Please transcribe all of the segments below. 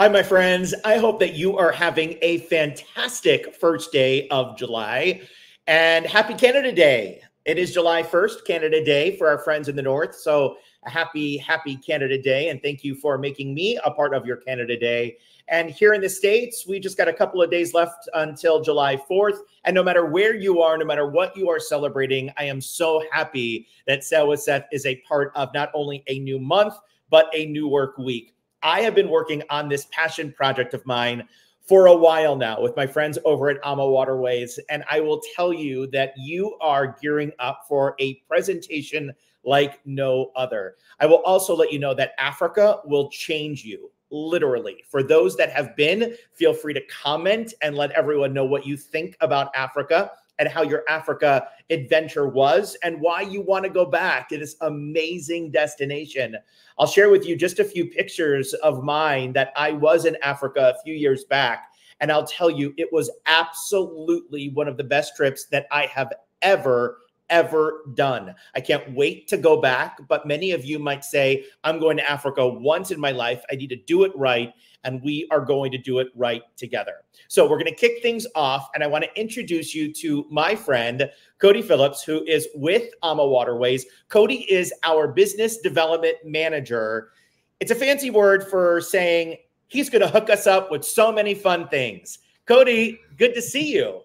Hi, my friends. I hope that you are having a fantastic first day of July and happy Canada Day. It is July 1st, Canada Day for our friends in the North. So a happy Canada Day. And thank you for making me a part of your Canada Day. And here in the States, we just got a couple of days left until July 4th. And no matter where you are, no matter what you are celebrating, I am so happy that Sail with Seth is a part of not only a new month, but a new work week. I have been working on this passion project of mine for a while now with my friends over at AmaWaterways, and I will tell you that you are gearing up for a presentation like no other. I will also let you know that Africa will change you, literally. For those that have been, feel free to comment and let everyone know what you think about Africa and how your Africa adventure was and why you want to go back to this amazing destination. I'll share with you just a few pictures of mine that I was in Africa a few years back. And I'll tell you, it was absolutely one of the best trips that I have ever done. I can't wait to go back, but many of you might say, I'm going to Africa once in my life. I need to do it right, and we are going to do it right together. So we're going to kick things off, and I want to introduce you to my friend, Cody Phillips, who is with AmaWaterways. Cody is our business development manager. It's a fancy word for saying he's going to hook us up with so many fun things. Cody, good to see you.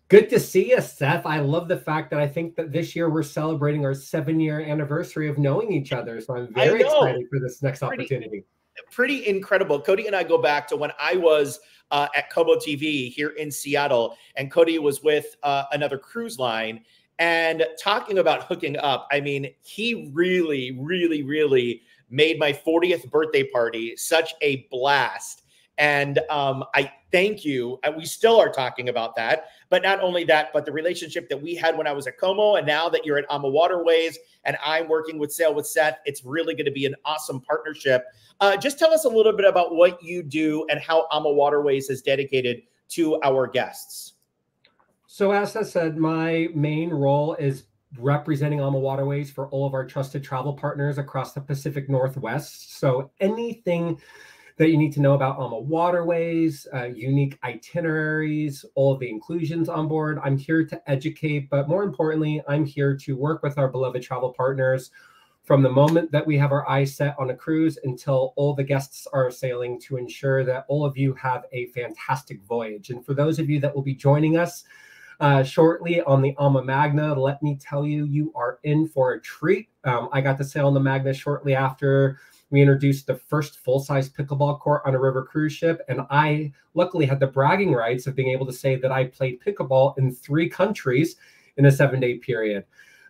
Good to see you, Seth. I love the fact that I think that this year we're celebrating our 7-year anniversary of knowing each other. So I'm very excited for this next opportunity. Pretty incredible. Cody and I go back to when I was at Kobo TV here in Seattle, and Cody was with another cruise line. And talking about hooking up, I mean, he really made my 40th birthday party such a blast. And I thank you. And we still are talking about that. But not only that, but the relationship that we had when I was at Como, and now that you're at AmaWaterways and I'm working with Sail with Seth, it's really going to be an awesome partnership. Just tell us a little bit about what you do and how AmaWaterways is dedicated to our guests. So as I said, my main role is representing AmaWaterways for all of our trusted travel partners across the Pacific Northwest. So anything that you need to know about AmaWaterways, unique itineraries, all of the inclusions on board, I'm here to educate, but more importantly, I'm here to work with our beloved travel partners from the moment that we have our eyes set on a cruise until all the guests are sailing, to ensure that all of you have a fantastic voyage. And for those of you that will be joining us shortly on the Ama Magna, let me tell you, you are in for a treat. I got to sail on the Magna shortly after we introduced the first full-size pickleball court on a river cruise ship. And I luckily had the bragging rights of being able to say that I played pickleball in 3 countries in a 7-day period.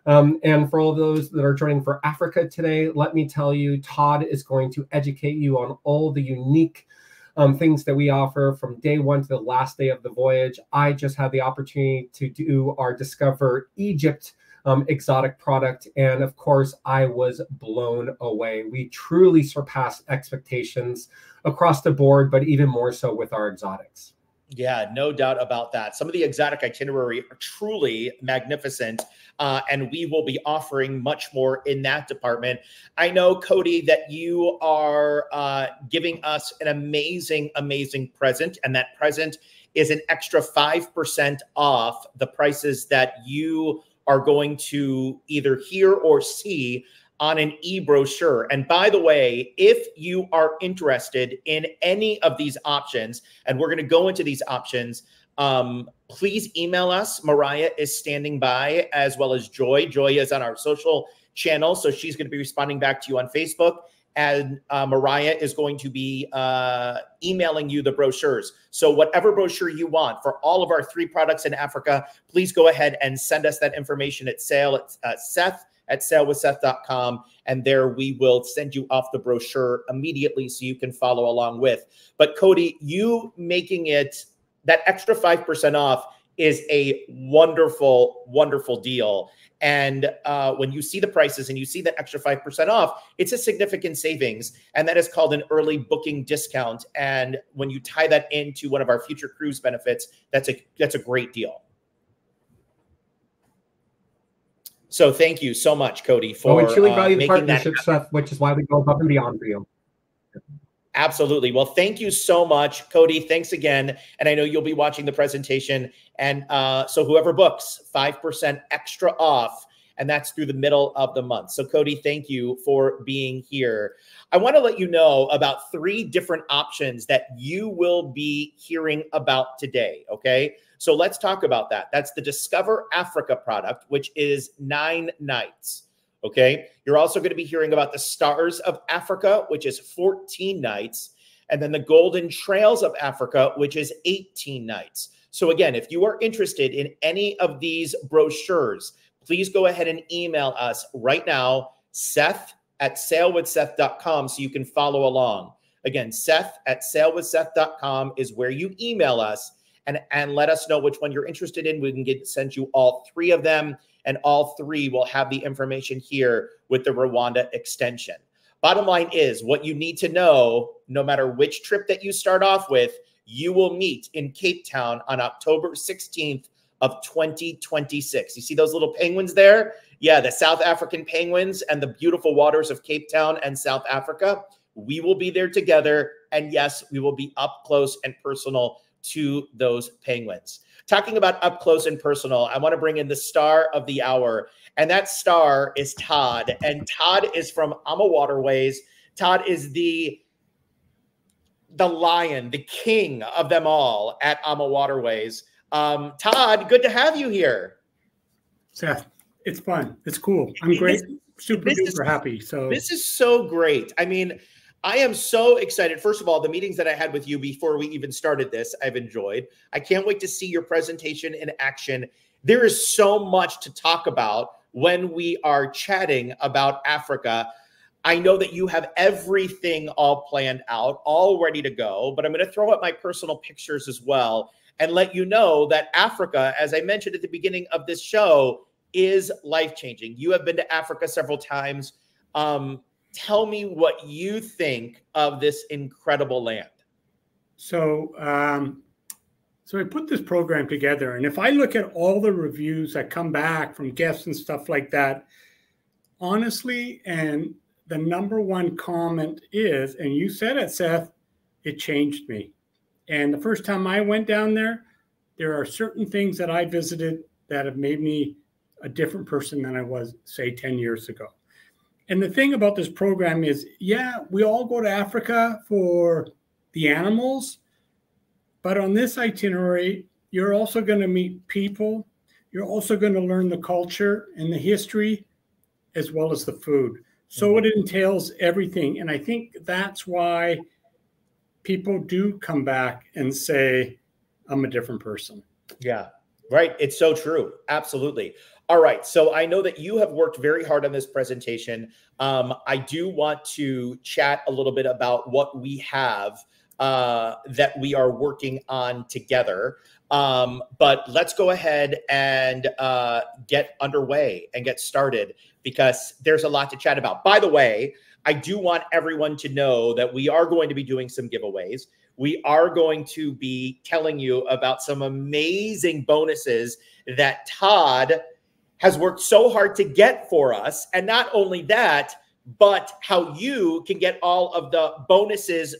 And for all of those that are joining for Africa today, let me tell you, Todd is going to educate you on all the unique things that we offer from day 1 to the last day of the voyage. I just had the opportunity to do our Discover Egypt exotic product, and of course I was blown away. We truly surpassed expectations across the board, but even more so with our exotics. Yeah, no doubt about that. Some of the exotic itinerary are truly magnificent, and we will be offering much more in that department. I know, Cody, that you are giving us an amazing present, and that present is an extra 5% off the prices that you are going to either hear or see on an e-brochure. And by the way, if you are interested in any of these options, and we're going to go into these options, please email us. Mariah is standing by, as well as Joy. Joy is on our social channel, so she's going to be responding back to you on Facebook. And Mariah is going to be emailing you the brochures. So whatever brochure you want for all of our 3 products in Africa, please go ahead and send us that information at Seth at sailwithseth.com. And there we will send you off the brochure immediately so you can follow along with. But Cody, you making it that extra 5% off is a wonderful deal. And when you see the prices and you see that extra 5% off, it's a significant savings. And that is called an early booking discount. And when you tie that into one of our future cruise benefits, that's a great deal. So thank you so much, Cody, for we truly value the making partnership, Seth, which is why we go above and beyond for you. Absolutely. Well, thank you so much, Cody. Thanks again. And I know you'll be watching the presentation. And so whoever books, 5% extra off. And that's through the middle of the month. So Cody, thank you for being here. I want to let you know about 3 different options that you will be hearing about today. Okay. So let's talk about that. That's the Discover Africa product, which is 9 nights. Okay. You're also going to be hearing about the Stars of Africa, which is 14 nights. And then the Golden Trails of Africa, which is 18 nights. So again, if you are interested in any of these brochures, please go ahead and email us right now, Seth@sailwithseth.com, so you can follow along. Again, Seth@sailwithseth.com is where you email us and let us know which one you're interested in. We can send you all 3 of them, and all 3 will have the information here with the Rwanda extension. Bottom line is, what you need to know, no matter which trip that you start off with, you will meet in Cape Town on October 16th of 2026. You see those little penguins there? Yeah, the South African penguins and the beautiful waters of Cape Town and South Africa. We will be there together. And yes, we will be up close and personal to those penguins. Talking about up close and personal, I want to bring in the star of the hour. And that star is Todd. And Todd is from AmaWaterways. Todd is the lion, the king of them all at AmaWaterways. Todd, good to have you here. Seth, it's fun. It's cool. I'm great. Super duper happy. So this is so great. I mean, I am so excited. First of all, the meetings that I had with you before we even started this, I've enjoyed. I can't wait to see your presentation in action. There is so much to talk about when we are chatting about Africa. I know that you have everything all planned out, all ready to go, but I'm going to throw up my personal pictures as well and let you know that Africa, as I mentioned at the beginning of this show, is life-changing. You have been to Africa several times. Tell me what you think of this incredible land. So I put this program together, and if I look at all the reviews that come back from guests and stuff like that, honestly, and the #1 comment is, and you said it, Seth, it changed me. And the first time I went down there, there are certain things that I visited that have made me a different person than I was, say, 10 years ago. And the thing about this program is, yeah, we all go to Africa for the animals, but on this itinerary, you're also going to meet people. You're also going to learn the culture and the history, as well as the food. So it entails everything. And I think that's why people do come back and say, I'm a different person. Yeah, right. It's so true. Absolutely. All right. So I know that you have worked very hard on this presentation. I do want to chat a little bit about what we have that we are working on together. But let's go ahead and get underway and get started, because there's a lot to chat about. By the way, I do want everyone to know that we are going to be doing some giveaways. We are going to be telling you about some amazing bonuses that Todd has worked so hard to get for us. And not only that, but how you can get all of the bonuses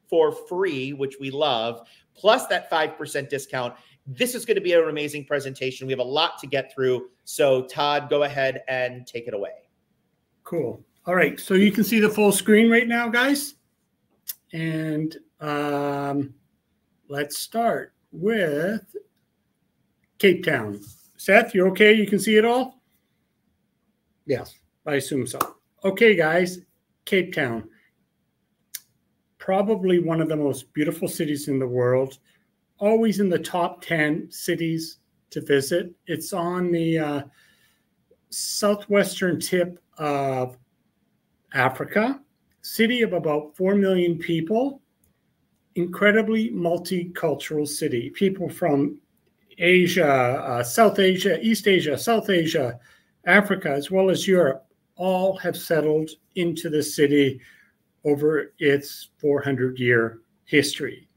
for free, which we love, plus that 5% discount. This is going to be an amazing presentation. We have a lot to get through. So Todd, go ahead and take it away. Cool. All right. So you can see the full screen right now, guys. And let's start with Cape Town. Seth, you're okay? You can see it all? Yes, I assume so. Okay, guys, Cape Town. Probably one of the most beautiful cities in the world. Always in the top 10 cities to visit. It's on the southwestern tip of Africa. City of about 4 million people. Incredibly multicultural city. People from Asia, South Asia, East Asia, South Asia, Africa, as well as Europe, all have settled into the city over its 400-year history.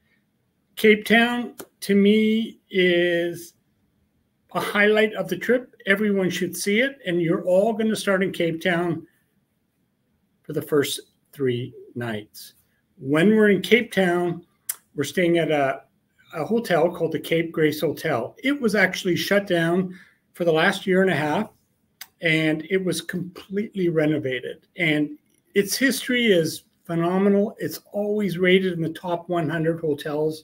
Cape Town, to me, is a highlight of the trip. Everyone should see it, and you're all going to start in Cape Town for the first 3 nights. When we're in Cape Town, we're staying at a hotel called the Cape Grace Hotel. It was actually shut down for the last year and a half, and it was completely renovated. And its history is phenomenal. It's always rated in the top 100 hotels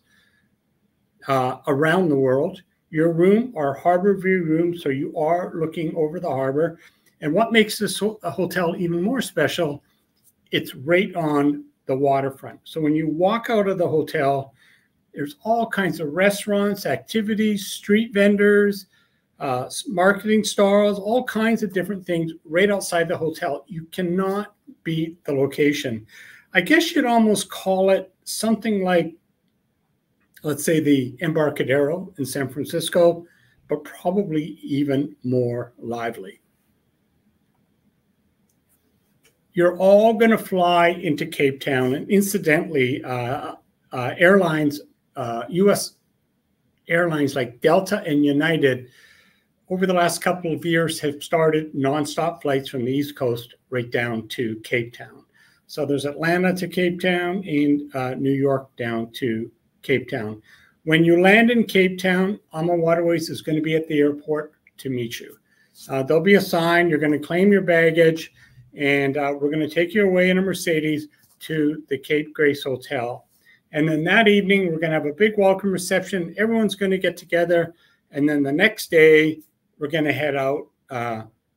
around the world. Your room are harbor view rooms, so you are looking over the harbor. And what makes this hotel even more special, it's right on the waterfront. So when you walk out of the hotel, there's all kinds of restaurants, activities, street vendors, marketing stalls, all kinds of different things right outside the hotel. You cannot beat the location. I guess you'd almost call it something like, let's say, the Embarcadero in San Francisco, but probably even more lively. You're all going to fly into Cape Town. And incidentally, airlines, U.S. airlines like Delta and United, over the last couple of years have started nonstop flights from the East Coast right down to Cape Town. So there's Atlanta to Cape Town and New York down to Cape Town. When you land in Cape Town, AmaWaterways is going to be at the airport to meet you. There'll be a sign. You're going to claim your baggage, and we're going to take you away in a Mercedes to the Cape Grace Hotel. And then that evening, we're going to have a big welcome reception. Everyone's going to get together. And then the next day, we're going to head out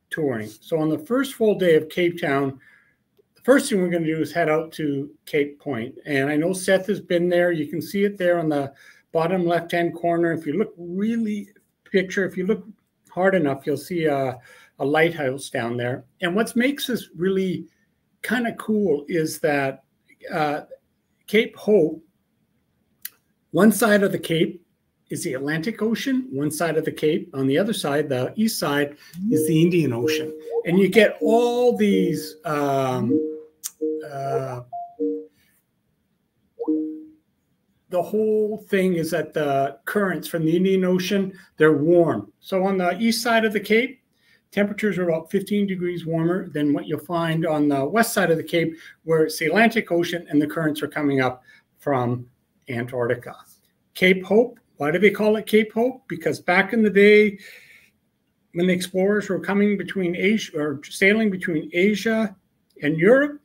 touring. So on the first full day of Cape Town, the first thing we're going to do is head out to Cape Point. And I know Seth has been there. You can see it there on the bottom left-hand corner. If you look if you look hard enough, you'll see a lighthouse down there. And what makes this really kind of cool is that Cape Hope, one side of the Cape is the Atlantic Ocean, one side of the Cape. On the other side, the east side, is the Indian Ocean. And you get all these the whole thing is that the currents from the Indian Ocean, they're warm. So on the east side of the Cape, temperatures are about 15 degrees warmer than what you'll find on the west side of the Cape, where it's the Atlantic Ocean and the currents are coming up from Antarctica. Cape Hope, why do they call it Cape Hope? Because back in the day, when the explorers were coming between Asia, or sailing between Asia and Europe,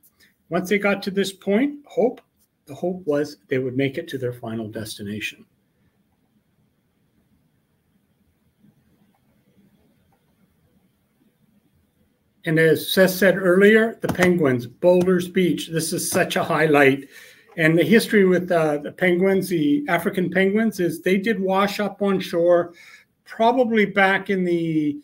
once they got to this point, the hope was they would make it to their final destination. And as Seth said earlier, the penguins, Boulders Beach, this is such a highlight. And the history with the penguins, the African penguins, is they did wash up on shore probably back in the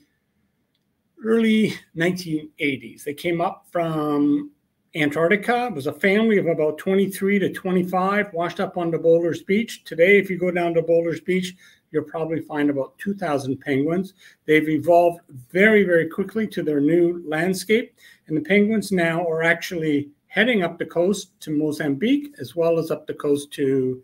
early 1980s. They came up from Antarctica. It was a family of about 23 to 25 washed up onto Boulders Beach. Today, if you go down to Boulders Beach, you'll probably find about 2,000 penguins. They've evolved very, very quickly to their new landscape. And the penguins now are actually heading up the coast to Mozambique, as well as up the coast to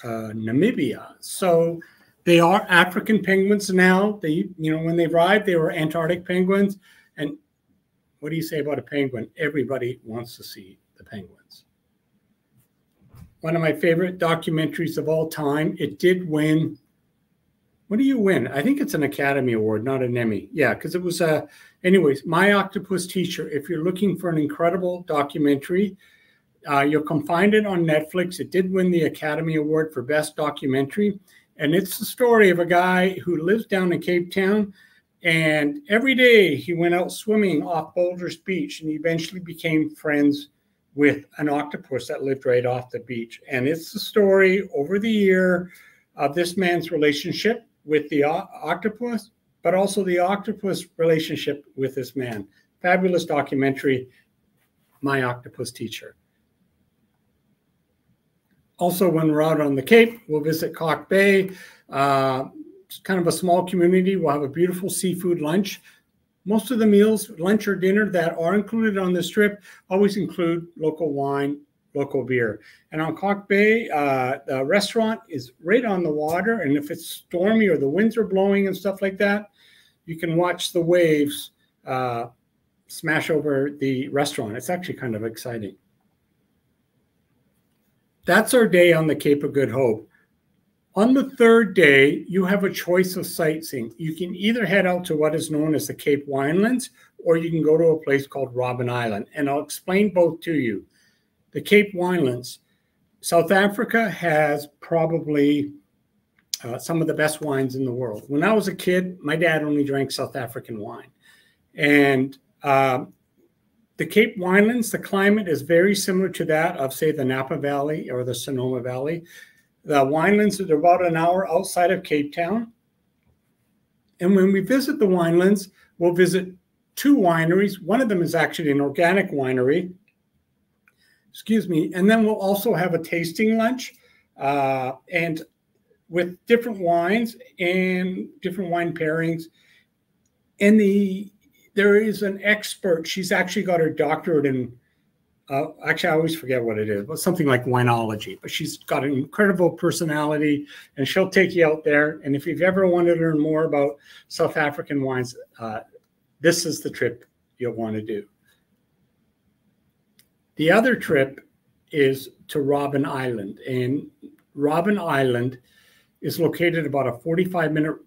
Namibia. So they are African penguins now. They, when they arrived, they were Antarctic penguins. And what do you say about a penguin? Everybody wants to see the penguins. One of my favorite documentaries of all time. It did win. What do you win? I think it's an Academy Award, not an Emmy. Yeah, because it was anyways, My Octopus Teacher. If you're looking for an incredible documentary, you'll come find it on Netflix. It did win the Academy Award for Best Documentary. And it's the story of a guy who lives down in Cape Town. And every day he went out swimming off Boulders Beach, and he eventually became friends with an octopus that lived right off the beach. And it's the story over the year of this man's relationship with the octopus, but also the octopus relationship with this man. Fabulous documentary, My Octopus Teacher. Also, when we're out on the Cape, we'll visit Cock Bay. It's kind of a small community. We'll have a beautiful seafood lunch. Most of the meals, lunch or dinner, that are included on this trip always include local wine, local beer. And on Cock Bay, the restaurant is right on the water. And if it's stormy or the winds are blowing and stuff like that, you can watch the waves smash over the restaurant. It's actually kind of exciting. that's our day on the Cape of Good Hope. On the third day, you have a choice of sightseeing. You can either head out to what is known as the Cape Winelands, or you can go to a place called Robben Island. And I'll explain both to you. The Cape Winelands, South Africa has probably some of the best wines in the world. When I was a kid, my dad only drank South African wine. And the Cape Winelands, the climate is very similar to that of, say, the Napa Valley or the Sonoma Valley. The winelands are about an hour outside of Cape Town. And when we visit the winelands, we'll visit 2 wineries. One of them is actually an organic winery. Excuse me. And then we'll also have a tasting lunch and with different wines and different wine pairings. And there is an expert. She's actually got her doctorate in actually, I always forget what it is, but something like winology. But she's got an incredible personality, and she'll take you out there. And if you've ever wanted to learn more about South African wines, this is the trip you'll want to do. The other trip is to Robben Island. And Robben Island is located about a 45-minute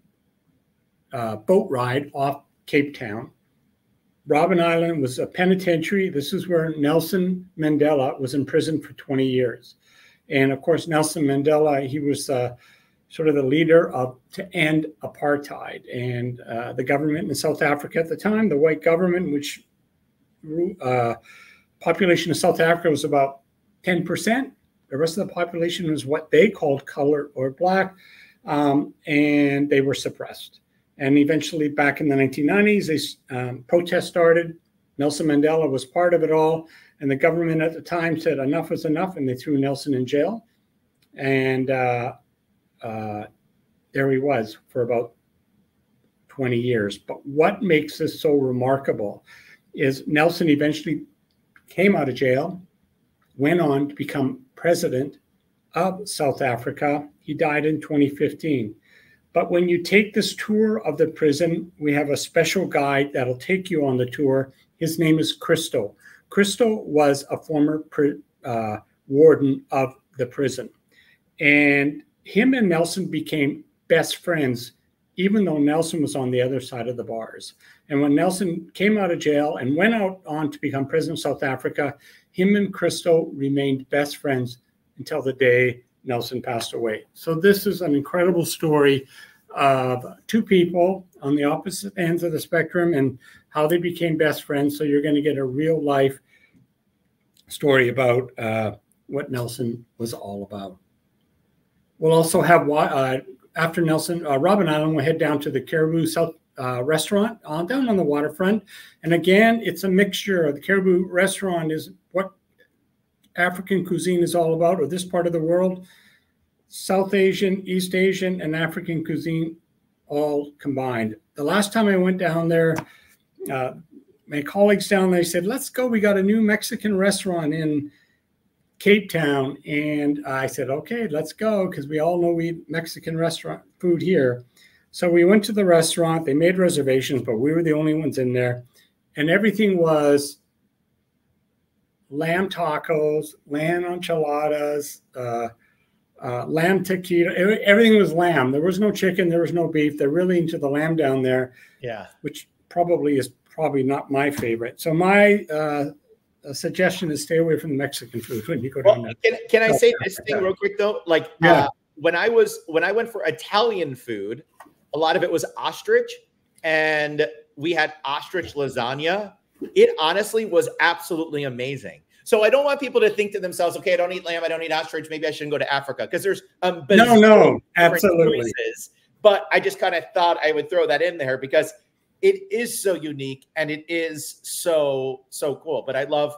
boat ride off Cape Town. Robben Island was a penitentiary. This is where Nelson Mandela was imprisoned for 20 years. And of course, Nelson Mandela, he was sort of the leader to end apartheid. And the government in South Africa at the time, the white government, which population of South Africa was about 10%. The rest of the population was what they called colored or black, and they were suppressed. And eventually, back in the 1990s, protests started. Nelson Mandela was part of it all. And the government at the time said enough was enough, and they threw Nelson in jail. And there he was for about 20 years. But what makes this so remarkable is Nelson eventually came out of jail, went on to become president of South Africa. He died in 2015. But when you take this tour of the prison, we have a special guide that'll take you on the tour. His name is Crystal. Crystal was a former warden of the prison. And him and Nelson became best friends, even though Nelson was on the other side of the bars. And when Nelson came out of jail and went out on to become president of South Africa, him and Crystal remained best friends until the day Nelson passed away. So this is an incredible story of 2 people on the opposite ends of the spectrum and how they became best friends. So you're going to get a real life story about what Nelson was all about. We'll also have, after Nelson, Robben Island, we'll head down to the Caribou South restaurant down on the waterfront. And again, it's a mixture. The Caribou restaurant is what African cuisine is all about, or this part of the world. South Asian, East Asian, and African cuisine all combined. The last time I went down there, my colleagues down there said, let's go. We got a new Mexican restaurant in Cape Town. And I said, okay, let's go, because we all know we eat Mexican restaurant food here. So we went to the restaurant. They made reservations, but we were the only ones in there. And everything was lamb tacos, lamb enchiladas, lamb taquito. Everything was lamb. There was no chicken. There was no beef. They're really into the lamb down there. Yeah, which is probably not my favorite. So my suggestion is stay away from the Mexican food when you go down there. Can I say this thing real quick though? Like when I went for Italian food, a lot of it was ostrich, and we had ostrich lasagna. It honestly was absolutely amazing. So I don't want people to think to themselves, okay, I don't eat lamb, I don't eat ostrich, maybe I shouldn't go to Africa, because there's no, absolutely choices. But I just kind of thought I would throw that in there because it is so unique and it is so cool. But I love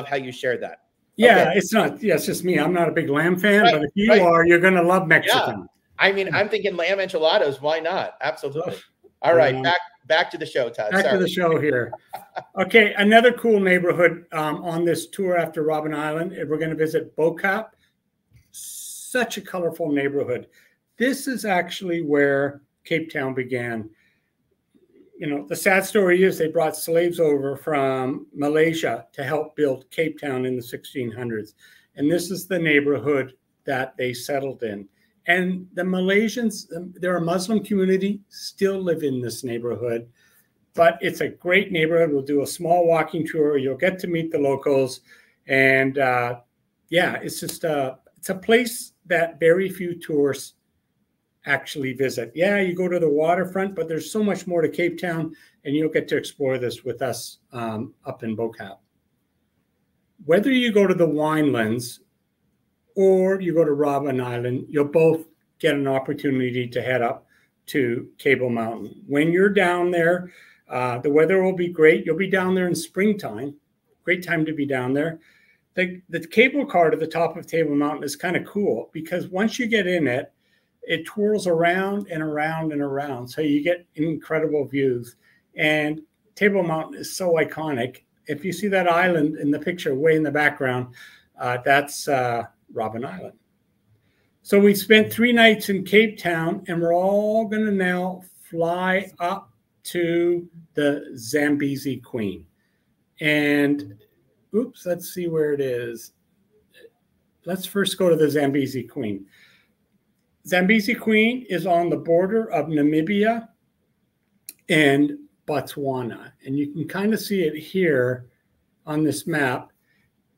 how you shared that. Yeah, okay. It's just me. I'm not a big lamb fan, but if you are, you're going to love Mexican. Yeah. I mean, I'm thinking lamb enchiladas. Why not? Absolutely. All right, back to the show, Todd. Back to the show here. Okay, another cool neighborhood on this tour after Robben Island. We're going to visit Bokap. Such a colorful neighborhood. This is actually where Cape Town began. You know, the sad story is they brought slaves over from Malaysia to help build Cape Town in the 1600s. And this is the neighborhood that they settled in. And the Malaysians, they're a Muslim community, still live in this neighborhood. But it's a great neighborhood. We'll do a small walking tour. You'll get to meet the locals. And yeah, it's just it's a place that very few tourists actually visit. Yeah, you go to the waterfront, but there's so much more to Cape Town, and you'll get to explore this with us up in Bocap. Whether you go to the Winelands or you go to Robben Island, you'll both get an opportunity to head up to Cable Mountain. When you're down there, the weather will be great. You'll be down there in springtime. Great time to be down there. The cable car to the top of Table Mountain is kind of cool because once you get in it, it twirls around and around and around. So you get incredible views. And Table Mountain is so iconic. If you see that island in the picture way in the background, that's Robben Island. So we spent 3 nights in Cape Town, and we're all going to now fly up to the Zambezi Queen. And oops, let's see where it is. Let's first go to the Zambezi Queen. Zambezi Queen is on the border of Namibia and Botswana. And you can kind of see it here on this map.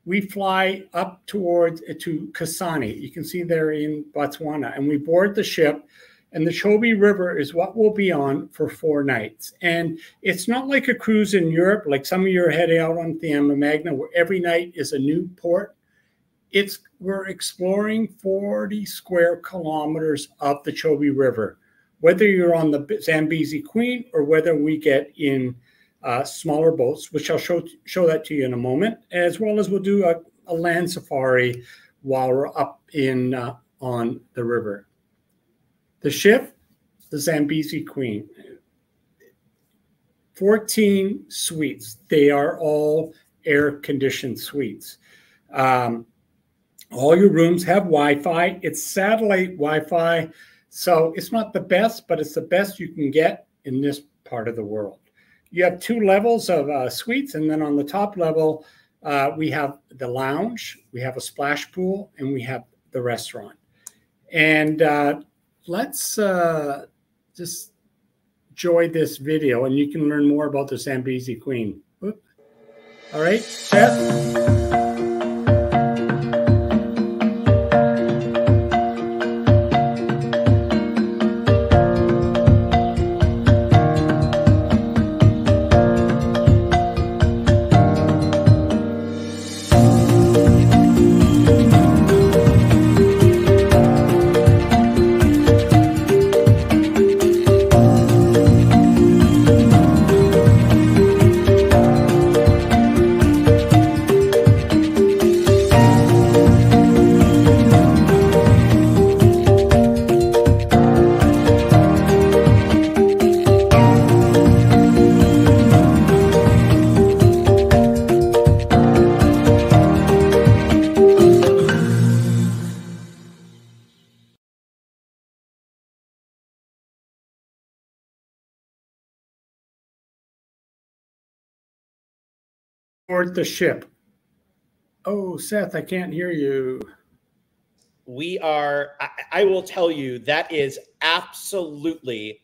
We fly up towards to Kasane. You can see there in Botswana. And we board the ship. And the Chobe River is what we'll be on for 4 nights. And it's not like a cruise in Europe, like some of you are heading out on the Magna, where every night is a new port. We're exploring 40 square kilometers of the Chobe River, whether you're on the Zambezi Queen or whether we get in smaller boats, which I'll show that to you in a moment, as well as we'll do a land safari while we're up in on the river. The ship, the Zambezi Queen, 14 suites. They are all air-conditioned suites. All your rooms have Wi-Fi. It's satellite Wi-Fi, so it's not the best, but it's the best you can get in this part of the world. You have 2 levels of suites, and then on the top level, we have the lounge, we have a splash pool, and we have the restaurant. And let's just enjoy this video, and you can learn more about the Zambezi Queen. Oop. All right, Seth? Board the ship. Oh, Seth, I can't hear you. We are, I will tell you, that is absolutely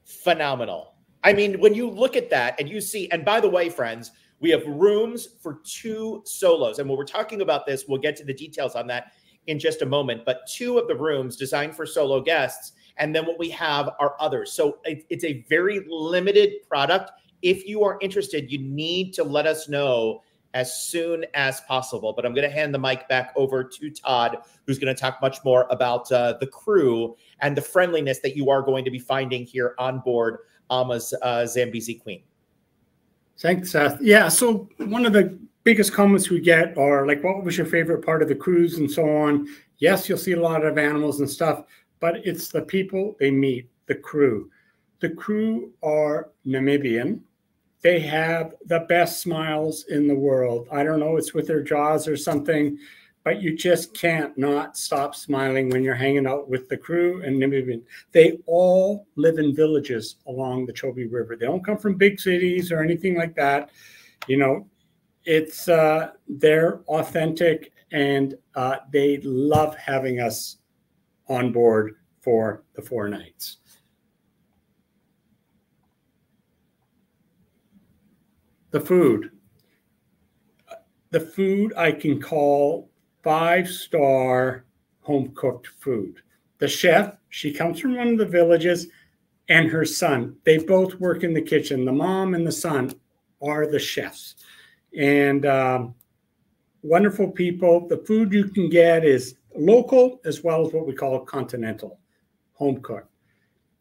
phenomenal. I mean, when you look at that and you see, and by the way, friends, we have rooms for 2 solos. And when we're talking about this, we'll get to the details on that in just a moment. But 2 of the rooms designed for solo guests. And then what we have are others. So it's a very limited product. If you are interested, you need to let us know as soon as possible. But I'm going to hand the mic back over to Todd, who's going to talk much more about the crew and the friendliness that you are going to be finding here on board AMA's Zambezi Queen. Thanks, Seth. Yeah, so one of the biggest comments we get are like, what was your favorite part of the cruise and so on? Yes, you'll see a lot of animals and stuff, but it's the people they meet, the crew. The crew are Namibian. They have the best smiles in the world. I don't know, it's with their jaws or something, but you just can't not stop smiling when you're hanging out with the crew and Namibian. They all live in villages along the Chobe River. They don't come from big cities or anything like that. You know, it's they're authentic and they love having us on board for the 4 nights. The food. The food I can call 5-star home-cooked food. The chef, she comes from one of the villages, and her son, they both work in the kitchen. The mom and the son are the chefs. And wonderful people. The food you can get is local as well as what we call continental, home cooked.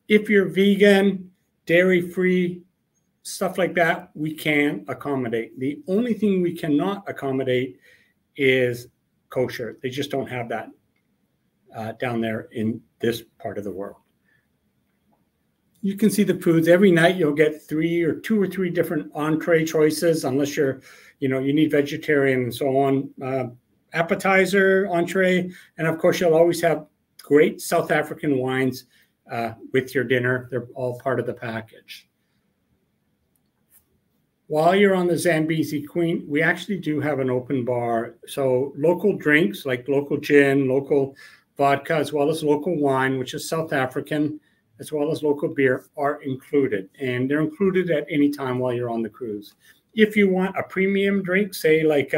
If you're vegan, dairy-free, stuff like that, we can accommodate. The only thing we cannot accommodate is kosher. They just don't have that down there in this part of the world. You can see the foods. Every night you'll get 2 or 3 different entree choices, unless you're, you need vegetarian and so on. Appetizer, entree, and of course you'll always have great South African wines with your dinner. They're all part of the package. While you're on the Zambezi Queen, we actually do have an open bar. So local drinks like local gin, local vodka, as well as local wine, which is South African, as well as local beer, are included. And they're included at any time while you're on the cruise. If you want a premium drink, say like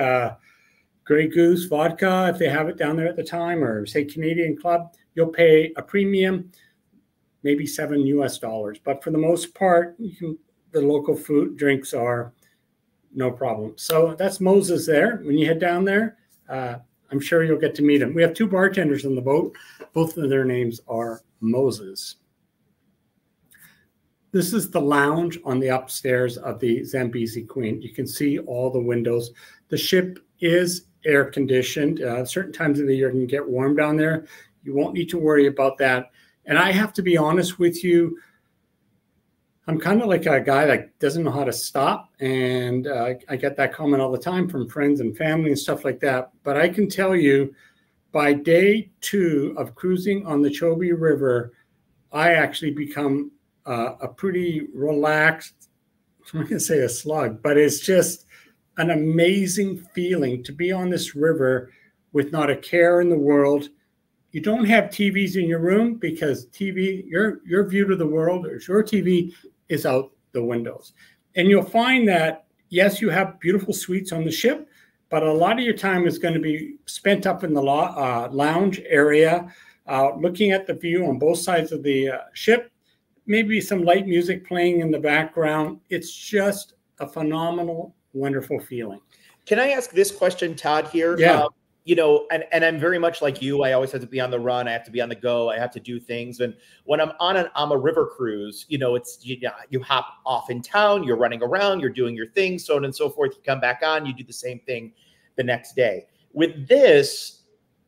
Grey Goose vodka, if they have it down there at the time, or say Canadian Club, you'll pay a premium, maybe $7 US. But for the most part, the local food drinks are no problem. So that's Moses there. When you head down there, I'm sure you'll get to meet him. We have 2 bartenders on the boat. Both of their names are Moses. This is the lounge on the upstairs of the Zambezi Queen. You can see all the windows. The ship is air conditioned. Certain times of the year it can get warm down there. You won't need to worry about that. And I have to be honest with you, I'm kind of like a guy that doesn't know how to stop. And I get that comment all the time from friends and family and stuff like that. But I can tell you, by day 2 of cruising on the Chobe River, I actually become a pretty relaxed, I'm not going to say a slug, but it's just an amazing feeling to be on this river with not a care in the world. You don't have TVs in your room because TV, your view to the world, or your TV is out the windows. And you'll find that, yes, you have beautiful suites on the ship, but a lot of your time is going to be spent up in the lounge area, looking at the view on both sides of the ship, maybe some light music playing in the background. It's just a phenomenal, wonderful feeling. Can I ask this question, Todd, here? Yeah. And I'm very much like you. I always have to be on the run. I have to be on the go. I have to do things. And when I'm on an River cruise, it's you hop off in town, you're running around, you're doing your thing, so on and so forth. You come back on, you do the same thing the next day. With this,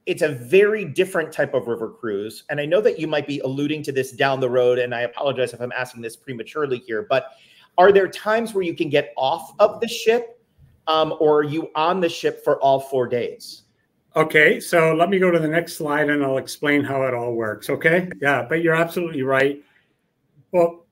it's a very different type of river cruise. And I know that you might be alluding to this down the road, and I apologize if I'm asking this prematurely here, but are there times where you can get off of the ship, or are you on the ship for all 4 days? Okay, so let me go to the next slide and I'll explain how it all works, okay? Yeah, but you're absolutely right. Well,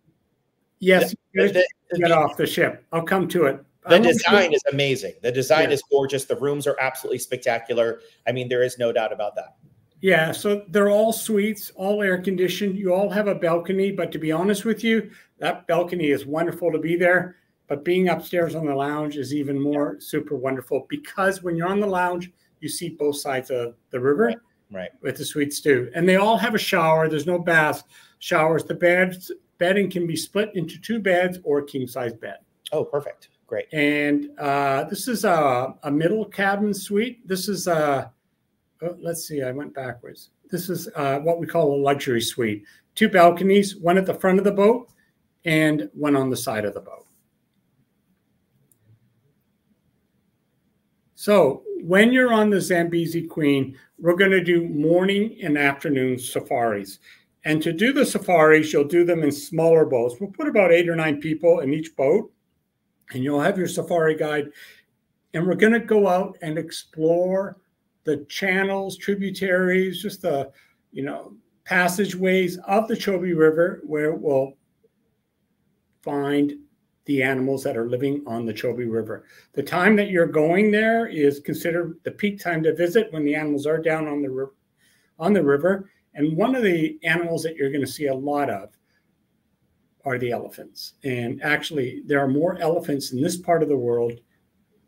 yes, you get off the ship. I'll come to it. The design is amazing. The design is gorgeous. The rooms are absolutely spectacular. I mean, there is no doubt about that. Yeah, so they're all suites, all air conditioned. You all have a balcony, but to be honest with you, that balcony is wonderful to be there. But being upstairs on the lounge is even more super wonderful, because when you're on the lounge, you see both sides of the river, right, with the suites too. And they all have a shower. There's no bath showers. The bedding can be split into 2 beds or a king-size bed. Oh, perfect. Great. And this is a middle cabin suite. This is let's see, I went backwards. This is what we call a luxury suite. 2 balconies, one at the front of the boat and one on the side of the boat. So when you're on the Zambezi Queen, we're going to do morning and afternoon safaris. And to do the safaris, you'll do them in smaller boats. We'll put about 8 or 9 people in each boat, and you'll have your safari guide. And we're going to go out and explore the channels, tributaries, just the, passageways of the Chobe River, where we'll find the animals that are living on the Chobe River. The time that you're going there is considered the peak time to visit when the animals are down on the river. And one of the animals that you're going to see a lot of are the elephants. And actually, there are more elephants in this part of the world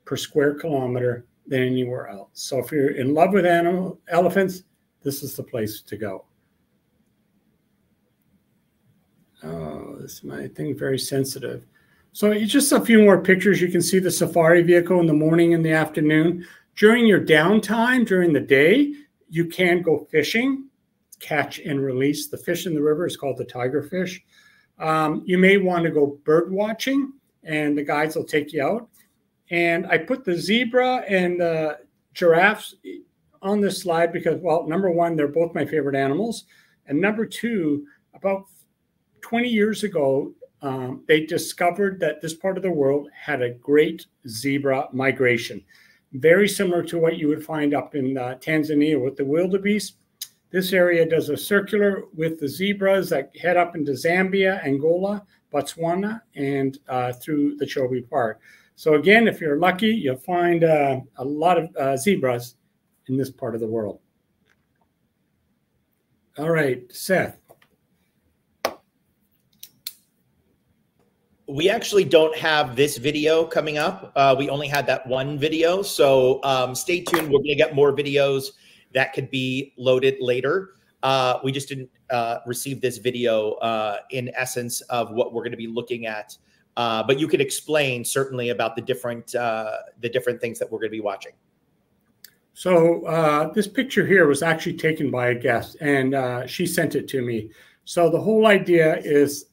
per square kilometer than anywhere else. So if you're in love with elephants, this is the place to go. Oh, this is my thing, very sensitive. So just a few more pictures. You can see the safari vehicle in the morning and the afternoon. During your downtime, during the day, you can go fishing, catch and release. The fish in the river is called the tigerfish. You may want to go bird watching, and the guides will take you out. And I put the zebra and the giraffes on this slide because, well, number one, they're both my favorite animals. And number two, about 20 years ago, they discovered that this part of the world had a great zebra migration, very similar to what you would find up in Tanzania with the wildebeest. This area does a circular with the zebras that head up into Zambia, Angola, Botswana, and through the Chobe Park. So again, if you're lucky, you'll find a lot of zebras in this part of the world. All right, Seth. We actually don't have this video coming up. We only had that one video. So stay tuned. We're going to get more videos that could be loaded later. We just didn't receive this video in essence of what we're going to be looking at. But you could explain certainly about the different things that we're going to be watching. So this picture here was actually taken by a guest, and she sent it to me. So the whole idea is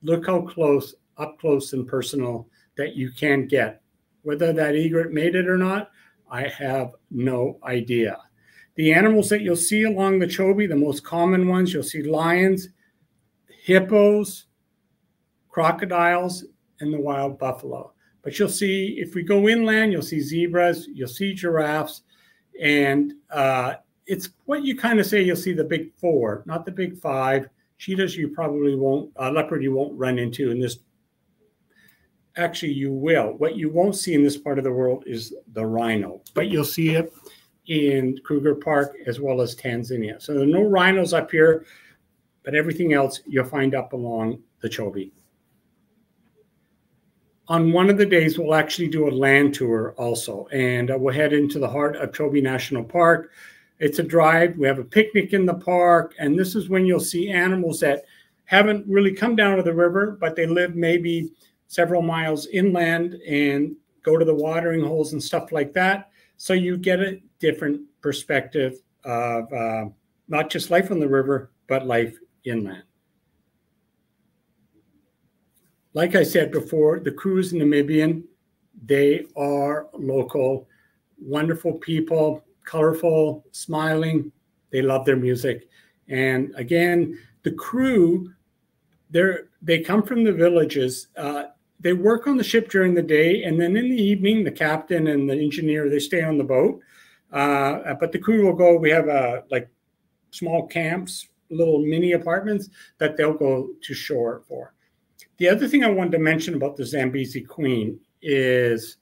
look how close, up close and personal that you can get. Whether that egret made it or not, I have no idea. The animals that you'll see along the Chobe, the most common ones, you'll see lions, hippos, crocodiles, and the wild buffalo. But you'll see, if we go inland, you'll see zebras, you'll see giraffes, and it's what you kind of say you'll see the big four, not the big five. Cheetahs you probably won't, leopard you won't run into in this. Actually, you will. What you won't see in this part of the world is the rhino, but you'll see it in Kruger Park as well as Tanzania. So there are no rhinos up here, but everything else you'll find up along the Chobe. On one of the days, we'll actually do a land tour also, and we'll head into the heart of Chobe National Park. It's a drive. We have a picnic in the park, and this is when you'll see animals that haven't really come down to the river, but they live maybe several miles inland and go to the watering holes and stuff like that. So you get a different perspective of not just life on the river, but life inland. Like I said before, the crew is Namibian. They are local, wonderful people, colorful, smiling. They love their music. And again, the crew, they come from the villages. They work on the ship during the day, and then in the evening, the captain and the engineer, they stay on the boat. But the crew will go, we have like small camps, little mini apartments that they'll go to shore for. The other thing I wanted to mention about the Zambezi Queen is,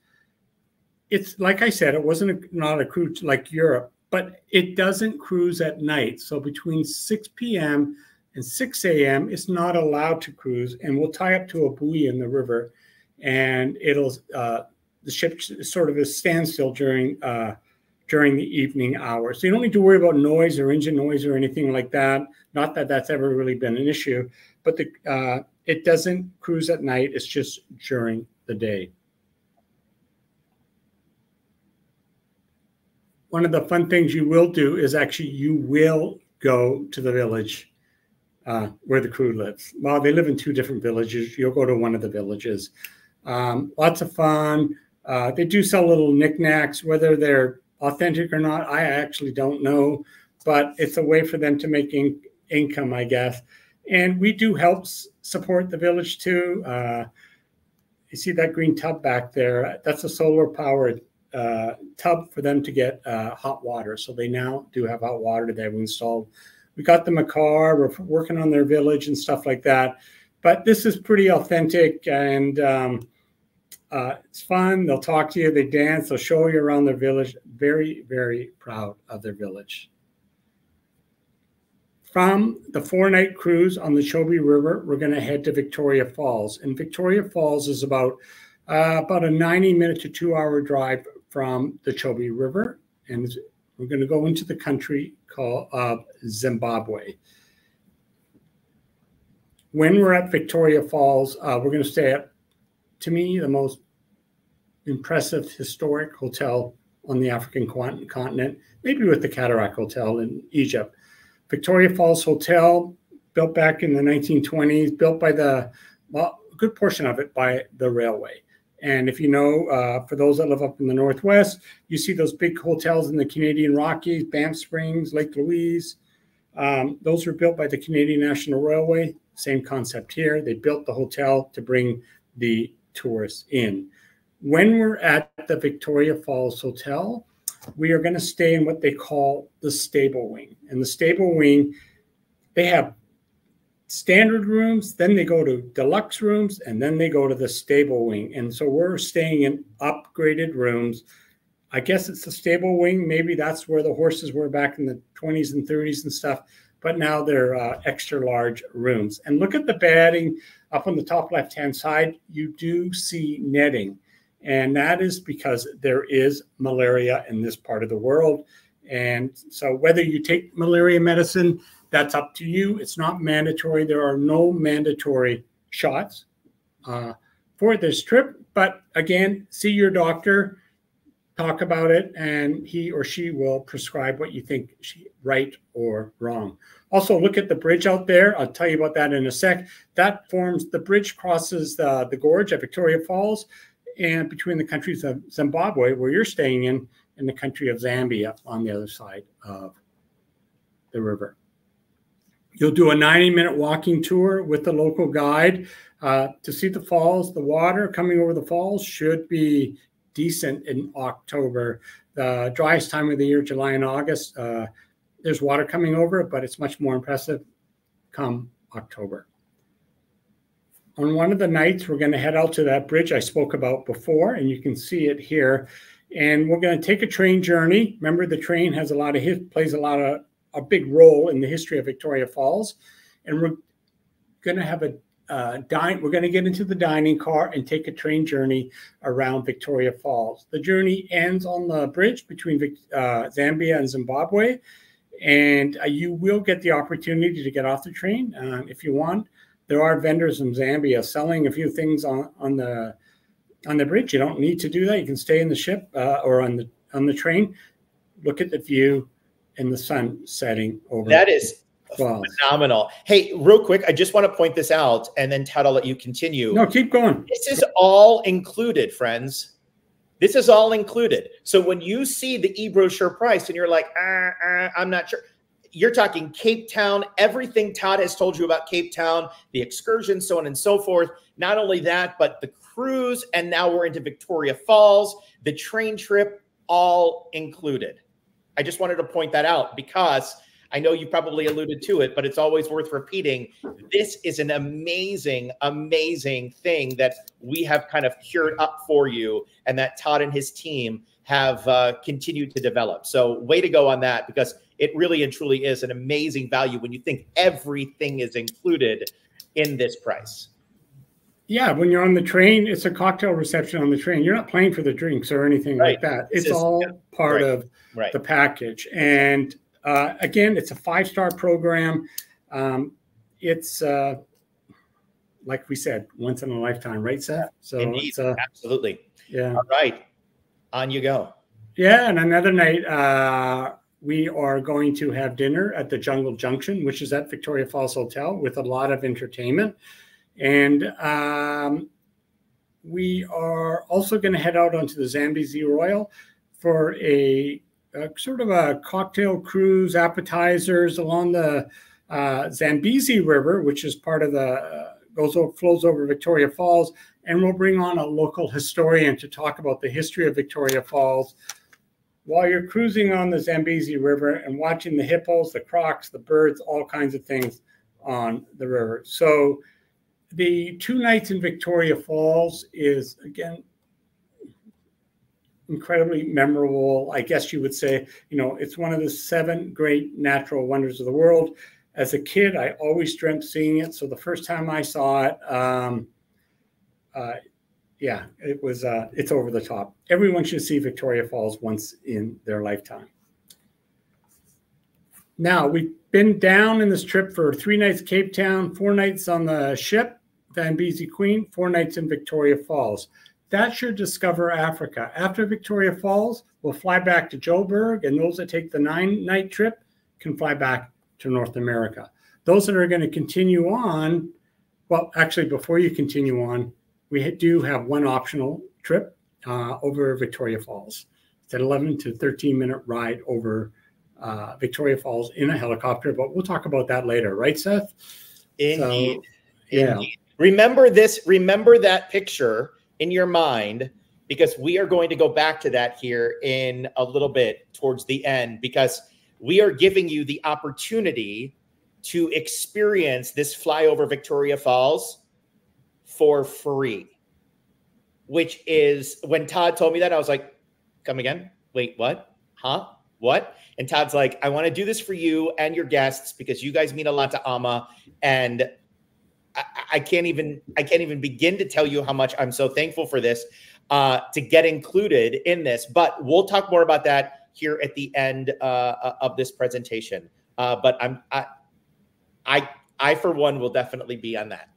it's like I said, it wasn't not a cruise like Europe, but it doesn't cruise at night. So between 6 p.m. and 6 a.m., it's not allowed to cruise, and we'll tie up to a buoy in the river, and it'll the ship sort of is standstill during the evening hours. So you don't need to worry about noise or engine noise or anything like that. Not that that's ever really been an issue, but it doesn't cruise at night. It's just during the day. One of the fun things you will do is actually you will go to the village where the crew lives. Well, they live in two different villages. You'll go to one of the villages. Lots of fun. They do sell little knickknacks, whether they're authentic or not, I actually don't know, but it's a way for them to make income, I guess. And we do help support the village too. You see that green tub back there? That's a solar powered tub for them to get hot water. So they now do have hot water that we installed. We got them a car. We're working on their village and stuff like that. But this is pretty authentic, and it's fun. They'll talk to you, they dance, they'll show you around their village. Very, very proud of their village. From the 4-night cruise on the Chobe River, we're going to head to Victoria Falls. And Victoria Falls is about a 90-minute to 2-hour drive from the Chobe River. And we're going to go into the country called Zimbabwe. When we're at Victoria Falls, we're going to stay at, to me, the most impressive historic hotel on the African continent, maybe with the Cataract Hotel in Egypt. Victoria Falls Hotel, built back in the 1920s, built by a good portion of it by the railway. And if you know, for those that live up in the Northwest, you see those big hotels in the Canadian Rockies, Banff Springs, Lake Louise. Those were built by the Canadian National Railway. Same concept here. They built the hotel to bring the tourists in. When we're at the Victoria Falls Hotel, we are going to stay in what they call the stable wing. And the stable wing, they have standard rooms, then they go to deluxe rooms, and then they go to the stable wing. And so we're staying in upgraded rooms. I guess it's the stable wing. Maybe that's where the horses were back in the 20s and 30s and stuff. But now they're extra large rooms. And look at the bedding up on the top left-hand side. You do see netting. And that is because there is malaria in this part of the world. And so whether you take malaria medicine, that's up to you. It's not mandatory. There are no mandatory shots for this trip. But again, see your doctor, talk about it, and he or she will prescribe what you think right or wrong. Also, look at the bridge out there. I'll tell you about that in a sec. That forms, the bridge crosses the gorge at Victoria Falls, and between the countries of Zimbabwe, where you're staying in the country of Zambia on the other side of the river. You'll do a 90-minute walking tour with the local guide to see the falls. The water coming over the falls should be decent in October. The driest time of the year, July and August, there's water coming over, but it's much more impressive come October. On one of the nights, we're going to head out to that bridge I spoke about before, and you can see it here. And we're going to take a train journey. Remember, the train has plays a big role in the history of Victoria Falls. And we're going to have we're going to get into the dining car and take a train journey around Victoria Falls. The journey ends on the bridge between Zambia and Zimbabwe. And you will get the opportunity to get off the train if you want. There are vendors in Zambia selling a few things on the bridge. You don't need to do that. You can stay in the ship or on the train. Look at the view and the sun setting over. That is phenomenal. Hey, real quick, I just want to point this out, and then Todd, I'll let you continue. No, keep going. This is all included, friends. This is all included. So when you see the e-brochure price and you're like, I'm not sure. You're talking Cape Town, everything Todd has told you about Cape Town, the excursion, so on and so forth. Not only that, but the cruise, and now we're into Victoria Falls, the train trip, all included. I just wanted to point that out because I know you probably alluded to it, but it's always worth repeating. This is an amazing, amazing thing that we have kind of cured up for you and that Todd and his team have continued to develop. So way to go on that, because it really and truly is an amazing value when you think everything is included in this price. Yeah, when you're on the train, it's a cocktail reception on the train. You're not paying for the drinks or anything like that. It's all part of the package. And again, it's a 5-star program. It's like we said, once in a lifetime, right, Seth? So indeed, absolutely. Yeah. All right, on you go. Yeah, and another night, we are going to have dinner at the Jungle Junction, which is at Victoria Falls Hotel, with a lot of entertainment. And we are also going to head out onto the Zambezi Royal for a sort of a cocktail cruise, appetizers along the Zambezi River, which is part of flows over Victoria Falls. And we'll bring on a local historian to talk about the history of Victoria Falls while you're cruising on the Zambezi River and watching the hippos, the crocs, the birds, all kinds of things on the river. So the 2 nights in Victoria Falls is, again, incredibly memorable. I guess you would say, you know, it's one of the 7 great natural wonders of the world. As a kid, I always dreamt seeing it. So the first time I saw it, yeah, it was, it's over the top. Everyone should see Victoria Falls once in their lifetime. Now, we've been down in this trip for 3 nights Cape Town, 4 nights on the ship, Zambezi Queen, 4 nights in Victoria Falls. That's your Discover Africa. After Victoria Falls, we'll fly back to Joburg, and those that take the 9-night trip can fly back to North America. Those that are going to continue on, well, actually, before you continue on, we do have one optional trip over Victoria Falls. It's an 11 to 13-minute ride over Victoria Falls in a helicopter, but we'll talk about that later, right, Seth? Indeed. So, yeah. Indeed. Remember this, remember that picture in your mind, because we are going to go back to that here in a little bit towards the end, because we are giving you the opportunity to experience this flyover Victoria Falls for free, which is, when Todd told me that, I was like, come again? Wait, what? Huh? What? And Todd's like, I want to do this for you and your guests because you guys mean a lot to Ama, and I can't even begin to tell you how much I'm so thankful for this, to get included in this. But we'll talk more about that here at the end of this presentation. But I for one will definitely be on that.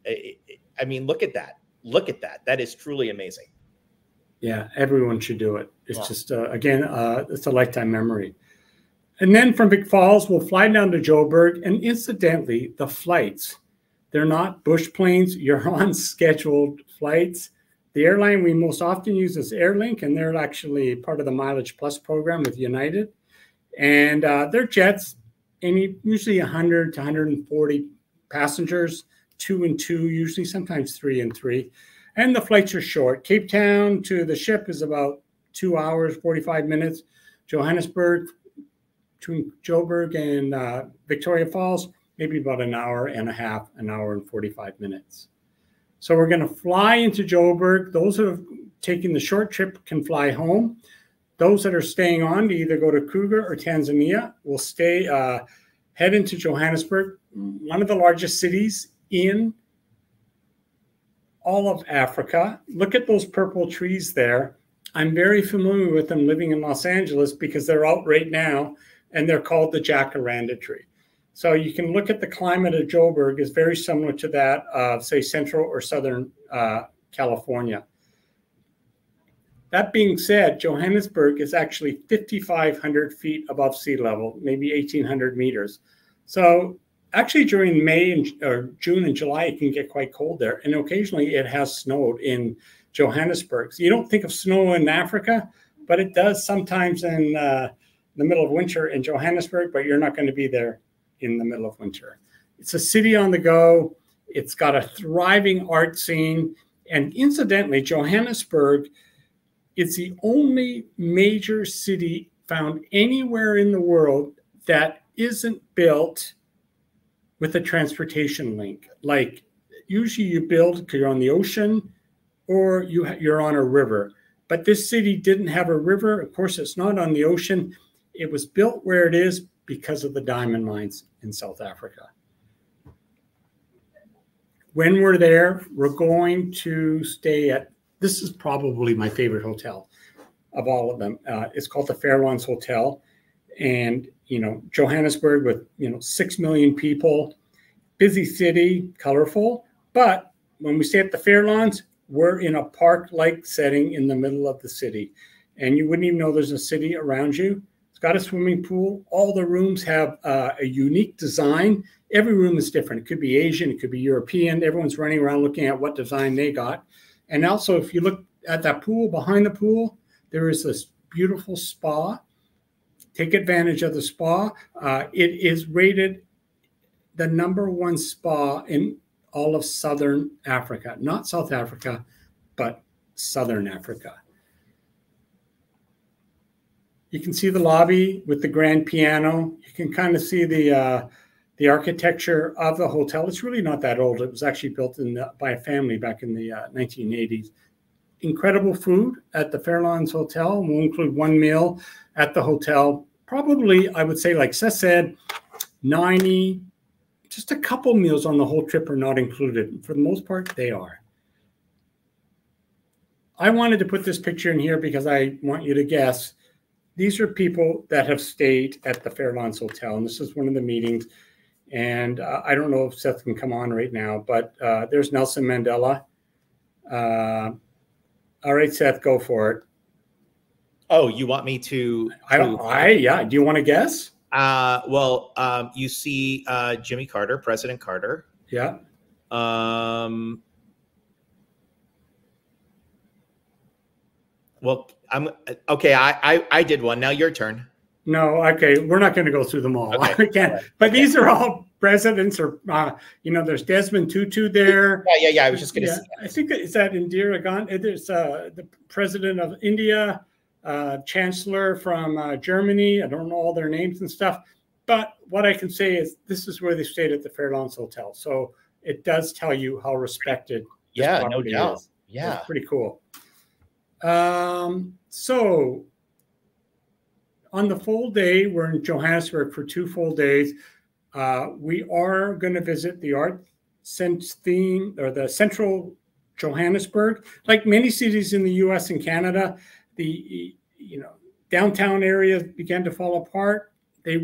I mean, look at that. Look at that. That is truly amazing. Yeah, everyone should do it. It's just, again, it's a lifetime memory. And then from Vic Falls, we'll fly down to Joburg. And incidentally, the flights, they're not bush planes. You're on scheduled flights. The airline we most often use is Airlink, and they're actually part of the Mileage Plus program with United. And they're jets, usually 100 to 140 passengers, 2 and 2, usually sometimes 3 and 3. And the flights are short. Cape Town to the ship is about 2 hours, 45 minutes. Johannesburg, between Joburg and Victoria Falls, maybe about an hour and a half, an hour and 45 minutes. So we're going to fly into Joburg. Those who have taken the short trip can fly home. Those that are staying on to either go to Kruger or Tanzania will stay, head into Johannesburg, one of the largest cities in all of Africa. Look at those purple trees there. I'm very familiar with them living in Los Angeles because they're out right now, and they're called the jacaranda tree. So you can look at the climate of Joburg is very similar to that of, say, Central or Southern California. That being said, Johannesburg is actually 5,500 feet above sea level, maybe 1,800 meters. So actually during May or June and July, it can get quite cold there. And occasionally it has snowed in Johannesburg. So you don't think of snow in Africa, but it does sometimes in the middle of winter in Johannesburg, but you're not going to be there in the middle of winter. It's a city on the go. It's got a thriving art scene. And incidentally, Johannesburg is the only major city found anywhere in the world that isn't built with a transportation link. Like usually you build because you're on the ocean or you're on a river. But this city didn't have a river. Of course, it's not on the ocean. It was built where it is because of the diamond mines in South Africa. When we're there, we're going to stay at, this is probably my favorite hotel of all of them. It's called the Fairlawns Hotel. And, you know, Johannesburg with, 6 million people, busy city, colorful. But when we stay at the Fairlawns, we're in a park-like setting in the middle of the city. And you wouldn't even know there's a city around you. It's got a swimming pool. All the rooms have a unique design. Every room is different. It could be Asian, it could be European. Everyone's running around looking at what design they got. And also, if you look at that pool, behind the pool, there is this beautiful spa. Take advantage of the spa. It is rated the #1 spa in all of Southern Africa. Not South Africa, but Southern Africa. You can see the lobby with the grand piano. You can kind of see the The architecture of the hotel, it's really not that old. It was actually built by a family back in the 1980s. Incredible food at the Fairlawns Hotel. We'll include one meal at the hotel. Probably, I would say, like Seth said, 90, just a couple meals on the whole trip are not included. For the most part, they are. I wanted to put this picture in here because I want you to guess. These are people that have stayed at the Fairlawns Hotel, and this is one of the meetings. And I don't know if Seth can come on right now, but there's Nelson Mandela. All right, Seth, go for it. Oh, you want me to? Yeah. Do you want to guess? Well, you see Jimmy Carter, President Carter. Yeah. Well, I'm okay. I did one. Now your turn. No, okay. We're not going to go through them all. Okay. I can't. But these are all presidents, or there's Desmond Tutu there. Yeah. I was just going to say. I think is that Indira Gandhi. There's the president of India, chancellor from Germany. I don't know all their names and stuff. But what I can say is this is where they stayed at the Fairlawns Hotel. So it does tell you how respected this property no doubt. is. Yeah. It's pretty cool. So on the full day, we're in Johannesburg for 2 full days. We are going to visit the art theme, or the central Johannesburg. Like many cities in the US and Canada, the downtown areas began to fall apart. They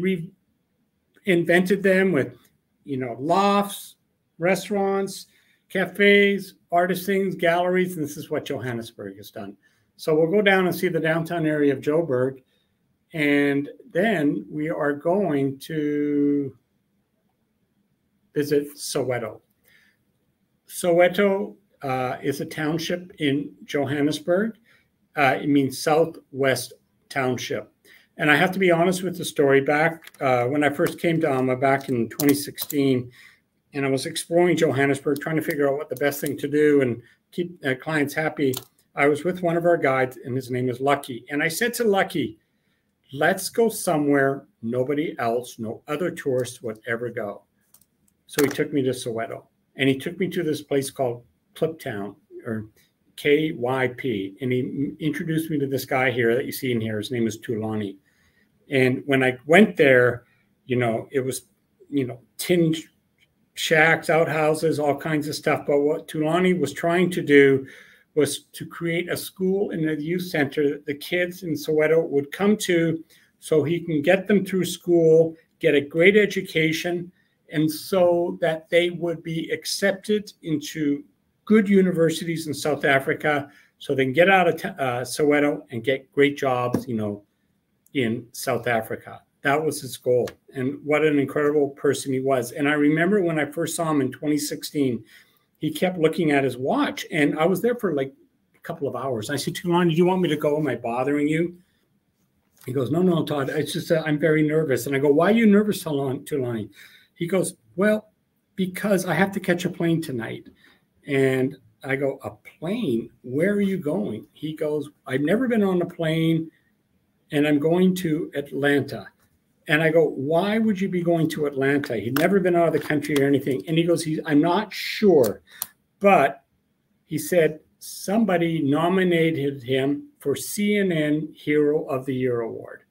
reinvented them with lofts, restaurants, cafes, artisans, galleries, and this is what Johannesburg has done. So we'll go down and see the downtown area of Joburg, and then we are going to visit Soweto. Soweto is a township in Johannesburg. It means Southwest Township. And I have to be honest with the story. Back when I first came to AMA back in 2016, and I was exploring Johannesburg, trying to figure out what the best thing to do and keep clients happy, I was with one of our guides, and his name is Lucky. And I said to Lucky, let's go somewhere nobody else, no other tourists would ever go. So he took me to Soweto, and he took me to this place called Kliptown, or KYP. And he introduced me to this guy here that you see in here. His name is Tulani. And when I went there, it was, tin shacks, outhouses, all kinds of stuff. But what Tulani was trying to do was to create a school and a youth center that the kids in Soweto would come to, so he can get them through school, get a great education, and so that they would be accepted into good universities in South Africa, so they can get out of Soweto and get great jobs, in South Africa. That was his goal. And what an incredible person he was. And I remember when I first saw him in 2016, he kept looking at his watch, and I was there for like a couple of hours. I said, Tulani, do you want me to go? Am I bothering you? He goes, no, Todd. It's just I'm very nervous. And I go, why are you nervous, Tulani? He goes, well, because I have to catch a plane tonight. And I go, a plane? Where are you going? He goes, I've never been on a plane, and I'm going to Atlanta. And I go, why would you be going to Atlanta? He'd never been out of the country or anything. And he goes, I'm not sure. But he said somebody nominated him for CNN Hero of the Year Award.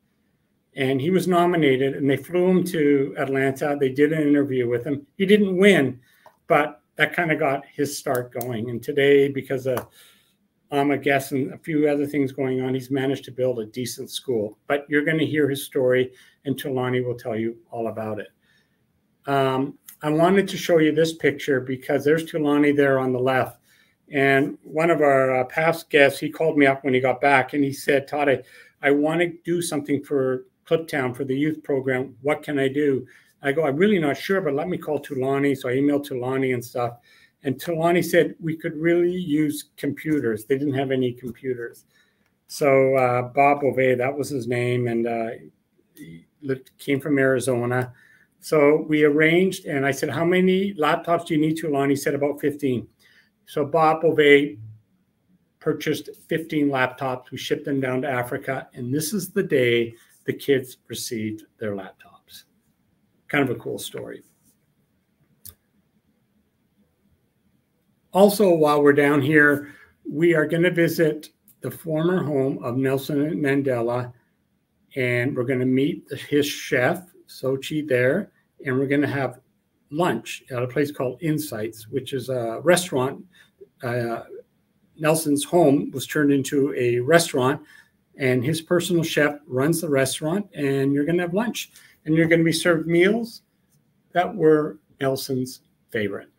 And he was nominated, and they flew him to Atlanta. They did an interview with him. He didn't win, but that kind of got his start going. And today, because of I guess, and a few other things going on, he's managed to build a decent school. But you're going to hear his story, and Tulani will tell you all about it. I wanted to show you this picture because there's Tulani there on the left. And one of our past guests, he called me up when he got back, and he said, Todd, I want to do something for Kliptown, for the youth program. What can I do? I go, I'm really not sure, but let me call Tulani. So I emailed Tulani and stuff. And Tulani said we could really use computers. They didn't have any computers. So Bob Bove, that was his name, and he came from Arizona. So we arranged, and I said, how many laptops do you need, Tulani? He said about 15. So Bob Bove purchased 15 laptops. We shipped them down to Africa, and this is the day the kids received their laptops. Kind of a cool story. Also, while we're down here, we are going to visit the former home of Nelson Mandela, and we're going to meet his chef, Sochi, there, and we're going to have lunch at a place called Insights, which is a restaurant. Nelson's home was turned into a restaurant, and his personal chef runs the restaurant, and you're going to have lunch, and you're going to be served meals that were Nelson's favorite.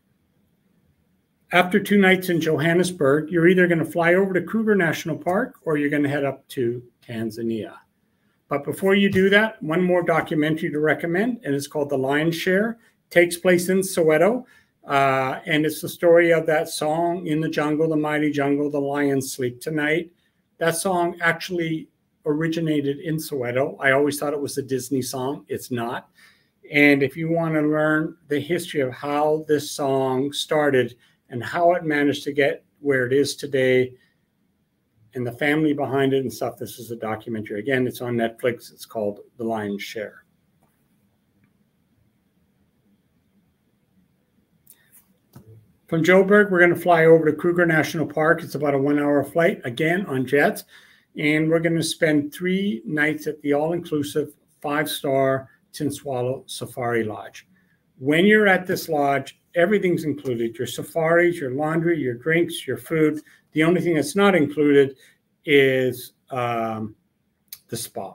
After 2 nights in Johannesburg, you're either going to fly over to Kruger National Park or you're going to head up to Tanzania. But before you do that, one more documentary to recommend, and it's called The Lion's Share. It takes place in Soweto, and it's the story of that song, "In the Jungle, the Mighty Jungle, the Lions Sleep Tonight." That song actually originated in Soweto. I always thought it was a Disney song. It's not. And if you want to learn the history of how this song started and how it managed to get where it is today and the family behind it and stuff, this is a documentary. Again, it's on Netflix. It's called The Lion's Share. From Joburg, we're going to fly over to Kruger National Park. It's about a 1-hour flight, again, on jets. And we're going to spend 3 nights at the all-inclusive 5-star Tinswalo Safari Lodge. When you're at this lodge, everything's included: your safaris, your laundry, your drinks, your food. The only thing that's not included is the spa.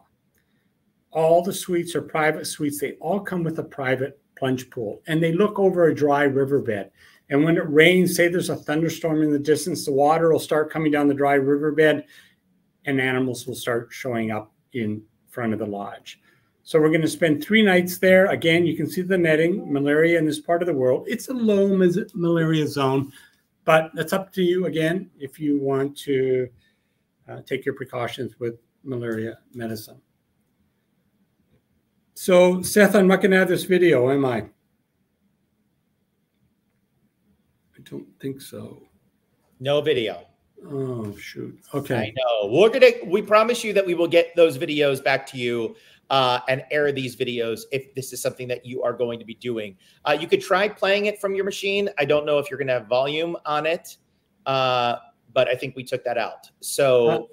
All the suites are private suites. They all come with a private plunge pool, and they look over a dry riverbed. And when it rains, say there's a thunderstorm in the distance, the water will start coming down the dry riverbed, and animals will start showing up in front of the lodge. So we're going to spend 3 nights there. Again, you can see the netting. Malaria in this part of the world, it's a low malaria zone, but that's up to you, again, if you want to take your precautions with malaria medicine. So, Seth, I'm not going to have this video, am I? I don't think so. No video. Oh, shoot. Okay. I know. We promise you that we will get those videos back to you and air these videos if this is something that you are going to be doing. You could try playing it from your machine. I don't know if you're going to have volume on it, but I think we took that out. So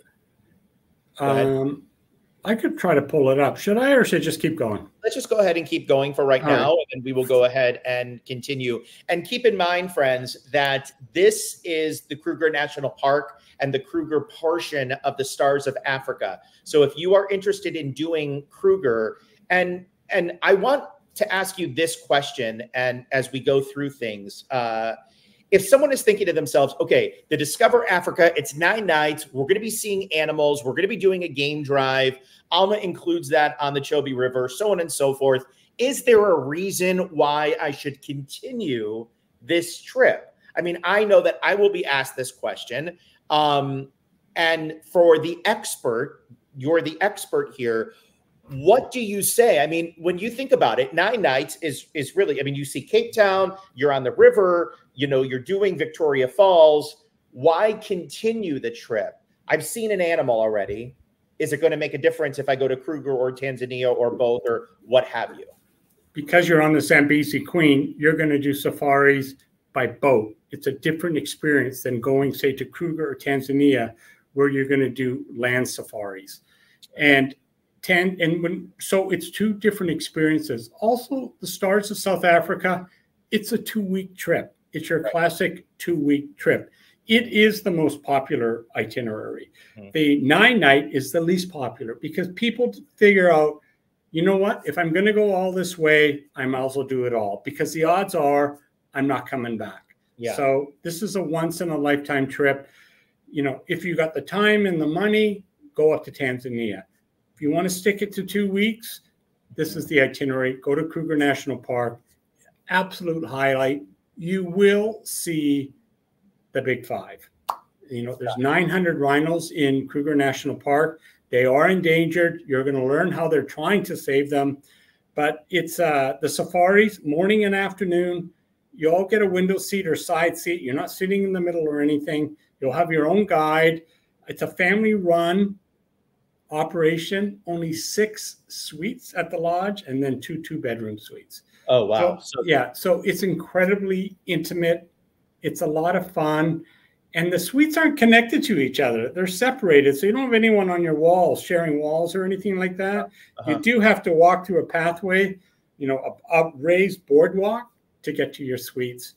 I could try to pull it up. Should I, or should I just keep going? Let's just go ahead and keep going for right now, and we will go ahead and continue. And keep in mind, friends, that this is the Kruger National Park and the Kruger portion of the Stars of Africa. So if you are interested in doing Kruger, and I want to ask you this question, and as we go through things, if someone is thinking to themselves, okay, the Discover Africa, it's 9 nights. We're going to be seeing animals. We're going to be doing a game drive. Alma includes that on the Chobe River, so on and so forth. Is there a reason why I should continue this trip? I mean, I know that I will be asked this question. And for the expert, you're the expert here. What do you say? I mean, when you think about it, 9 nights is really, I mean, you see Cape Town, you're on the river, you know, you're doing Victoria Falls. Why continue the trip? I've seen an animal already. Is it going to make a difference if I go to Kruger or Tanzania or both or what have you? Because you're on the Zambezi Queen, you're going to do safaris by boat. It's a different experience than going, say, to Kruger or Tanzania, where you're going to do land safaris. So it's 2 different experiences. Also, the Stars of South Africa, it's a 2-week trip. It's your classic 2-week trip. It is the most popular itinerary. The 9-night is the least popular because people figure out, you know what, if I'm going to go all this way, I might as well do it all, because the odds are I'm not coming back. Yeah. So this is a once-in-a-lifetime trip. You know, if you got the time and the money, go up to Tanzania. If you want to stick it to 2 weeks, this is the itinerary. Go to Kruger National Park. Absolute highlight. You will see the big 5. You know, there's 900 rhinos in Kruger National Park. They are endangered. You're going to learn how they're trying to save them. But it's the safaris, morning and afternoon. You all get a window seat or side seat. You're not sitting in the middle or anything. You'll have your own guide. It's a family-run operation. Only 6 suites at the lodge, and then 2 2-bedroom suites. Oh, wow. So it's incredibly intimate. It's a lot of fun. And the suites aren't connected to each other. They're separated. So you don't have anyone on your walls, sharing walls or anything like that. You do have to walk through a pathway, you know, a raised boardwalk to get to your suites.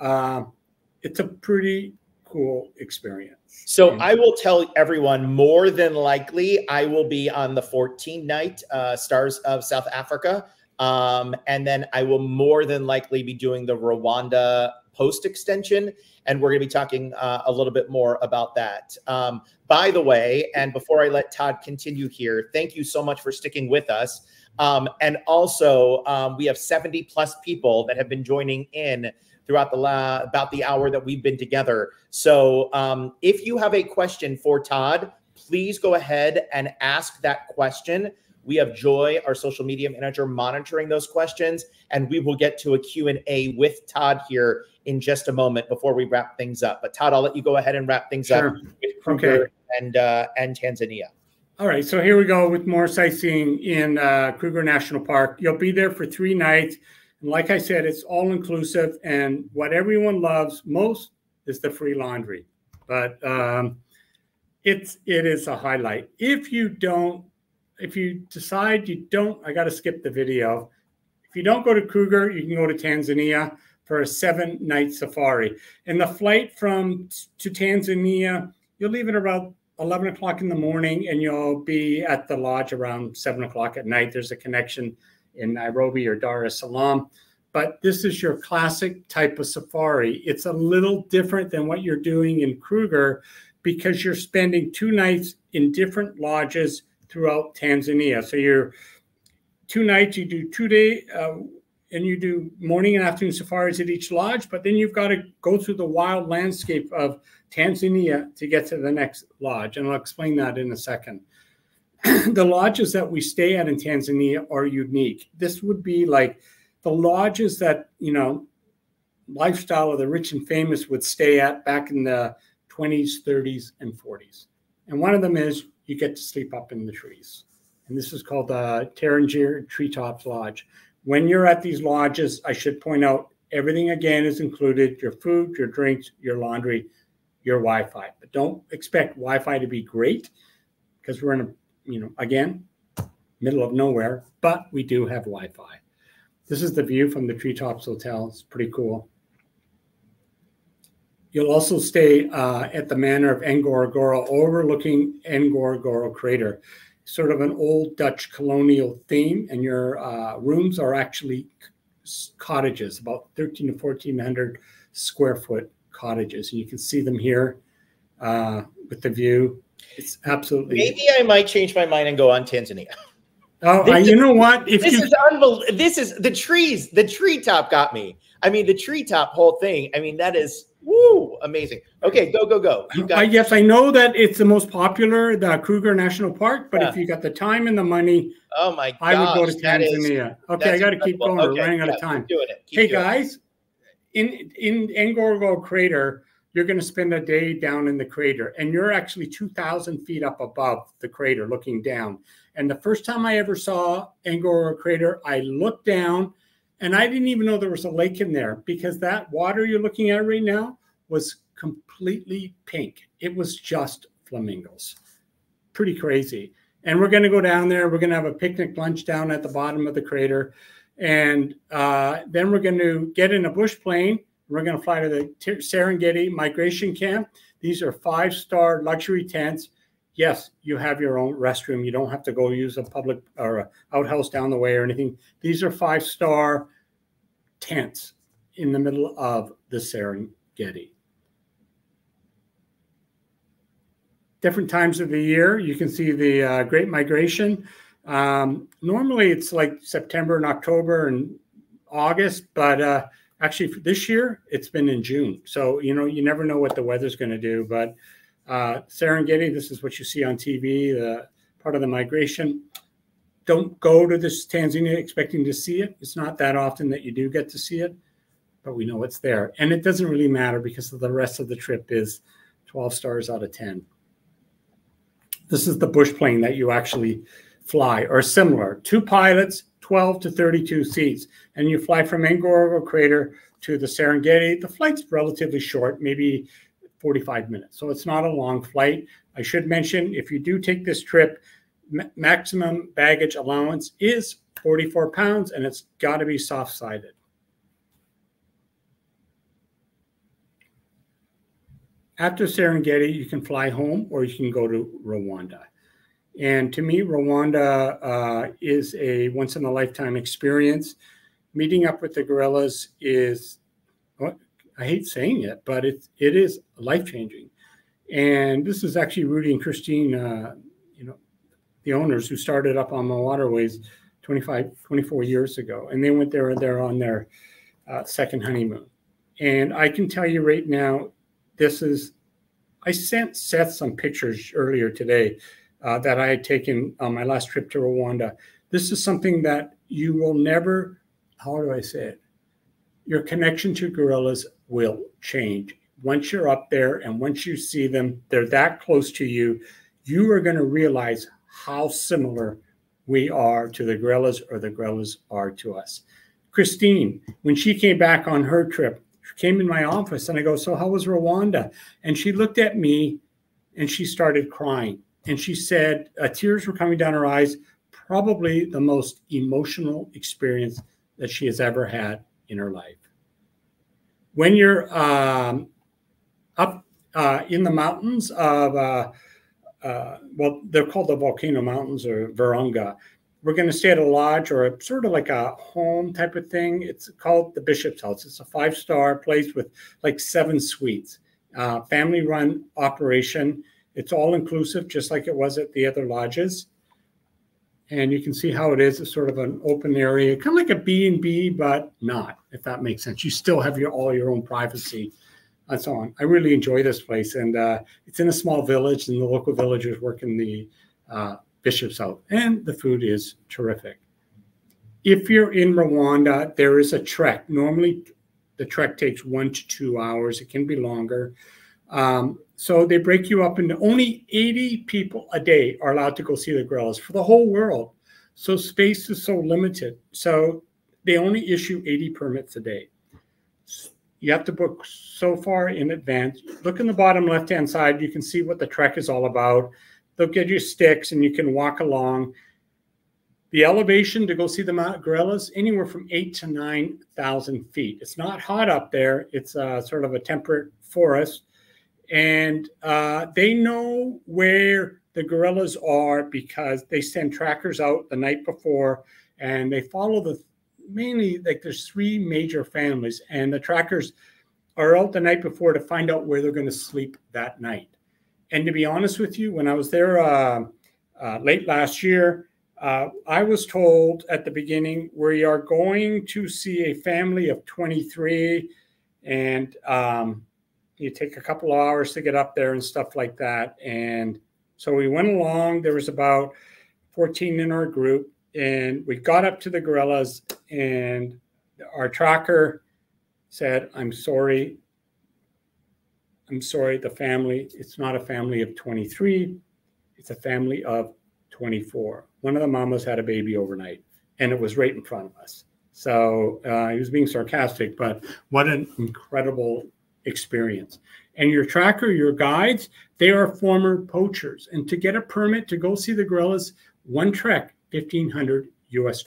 It's a pretty cool experience. So I will tell everyone, more than likely, I will be on the 14 night Stars of South Africa. And then I will more than likely be doing the Rwanda post extension. And we're going to be talking a little bit more about that. By the way, and before I let Todd continue here, thank you so much for sticking with us. And also, we have 70 plus people that have been joining in throughout about the hour that we've been together. So if you have a question for Todd, please go ahead and ask that question. We have Joy, our social media manager, monitoring those questions, and we will get to a Q&A with Todd here in just a moment before we wrap things up. But Todd, I'll let you go ahead and wrap things up with Kruger and Tanzania. All right, so here we go with more sightseeing in Kruger National Park. You'll be there for 3 nights. And like I said, it's all inclusive, and what everyone loves most is the free laundry. But it is a highlight. If you decide you don't, I got to skip the video. If you don't go to Kruger, you can go to Tanzania for a 7-night safari. And the flight to Tanzania, you'll leave at about 11 o'clock in the morning, and you'll be at the lodge around 7 o'clock at night. There's a connection in Nairobi or Dar es Salaam. But this is your classic type of safari. It's a little different than what you're doing in Kruger because you're spending 2 nights in different lodges throughout Tanzania. So you're 2 nights, you do 2-day, and you do morning and afternoon safaris at each lodge, but then you've got to go through the wild landscape of Tanzania to get to the next lodge. And I'll explain that in a second. The lodges that we stay at in Tanzania are unique. This would be like the lodges that, you know, lifestyle of the rich and famous would stay at back in the 20s, 30s, and 40s. And one of them is you get to sleep up in the trees. And this is called the Tarangire Treetops Lodge. When you're at these lodges, I should point out, everything again is included: your food, your drinks, your laundry, your Wi-Fi. But don't expect Wi-Fi to be great because we're in a, you know, again, middle of nowhere, but we do have Wi-Fi. This is the view from the Treetops Hotel. It's pretty cool. You'll also stay at the Manor of Ngorongoro, overlooking Ngorongoro Crater. Sort of an old Dutch colonial theme, and your rooms are actually cottages, about 1,300 to 1,400 square foot cottages. And you can see them here with the view. It's absolutely. Maybe I might change my mind and go on Tanzania. Oh, you know what? If this is unbelievable. This is the trees. The treetop got me. I mean, the treetop whole thing. I mean, that is amazing. Okay, go. You got yes, I know that it's the most popular, the Kruger National Park. But if you got the time and the money, oh my gosh, I would go to Tanzania. Okay, I got to keep going. We're running out of time. Keep doing it. Hey guys, in Ngorongoro Crater, you're going to spend a day down in the crater, and you're actually 2,000 feet up above the crater looking down. And the first time I ever saw Ngorongoro Crater, I looked down, and I didn't even know there was a lake in there, because that water you're looking at right now was completely pink. It was just flamingos. Pretty crazy. And we're going to go down there. We're going to have a picnic lunch down at the bottom of the crater. And then we're going to get in a bush plane. We're going to fly to the Serengeti migration camp. These are 5-star luxury tents. Yes, you have your own restroom. You don't have to go use a public or a outhouse down the way or anything. These are 5-star tents in the middle of the Serengeti. Different times of the year, you can see the Great Migration. Normally, it's like September and October and August, but actually this year, it's been in June. So, you know, you never know what the weather's going to do, but Serengeti, this is what you see on TV, the part of the migration. Don't go to this Tanzania expecting to see it. It's not that often that you do get to see it, but we know it's there. And it doesn't really matter because the rest of the trip is 12 stars out of 10. This is the bush plane that you actually fly, or similar. 2 pilots, 12 to 32 seats. And you fly from Ngorongoro Crater to the Serengeti. The flight's relatively short, maybe 45 minutes. So it's not a long flight. I should mention, if you do take this trip, maximum baggage allowance is 44 pounds, and it's got to be soft-sided. After Serengeti, you can fly home or you can go to Rwanda. And to me, Rwanda is a once-in-a-lifetime experience. Meeting up with the gorillas is, well, I hate saying it, but it is life-changing. And this is actually Rudy and Christine, the owners who started up AmaWaterways 24 years ago. And they went there on their second honeymoon. And I can tell you right now, I sent Seth some pictures earlier today that I had taken on my last trip to Rwanda. This is something that you will never, how do I say it? Your connection to gorillas will change. Once you're up there and once you see them, they're that close to you, you are going to realize how similar we are to the gorillas or the gorillas are to us. Christine, when she came back on her trip, she came in my office and I go, so how was Rwanda? And she looked at me and she started crying. And she said, tears were coming down her eyes, probably the most emotional experience that she has ever had in her life. When you're up in the mountains of, well, they're called the Volcano Mountains or Virunga. We're going to stay at a lodge or a sort of like a home type of thing. It's called the Bishop's House. It's a 5-star place with like 7 suites, family-run operation. It's all inclusive, just like it was at the other lodges. And you can see how it is. It's sort of an open area, kind of like a B&B, but not, if that makes sense. You still have all your own privacy and so on. I really enjoy this place. And it's in a small village, and the local villagers work in the Bishop's House. And the food is terrific. If you're in Rwanda, there is a trek. Normally, the trek takes 1 to 2 hours. It can be longer. So they break you up into only 80 people a day are allowed to go see the gorillas for the whole world. So space is so limited. So they only issue 80 permits a day. You have to book so far in advance. Look in the bottom left-hand side. You can see what the trek is all about. They'll give you sticks and you can walk along. The elevation to go see the gorillas, anywhere from 8,000 to 9,000 feet. It's not hot up there. It's sort of a temperate forest. And they know where the gorillas are because they send trackers out the night before, and they follow mainly, like, there's 3 major families, and the trackers are out the night before to find out where they're going to sleep that night. And to be honest with you, when I was there late last year, I was told at the beginning, we are going to see a family of 23, and you take a couple of hours to get up there and stuff like that. And so we went along. There was about 14 in our group, and we got up to the gorillas, and our tracker said, I'm sorry, the family, it's not a family of 23, it's a family of 24. One of the mamas had a baby overnight, and it was right in front of us. So he was being sarcastic, but what an incredible experience. And your tracker, your guides, they are former poachers. And to get a permit to go see the gorillas, one trek, $1,500 US.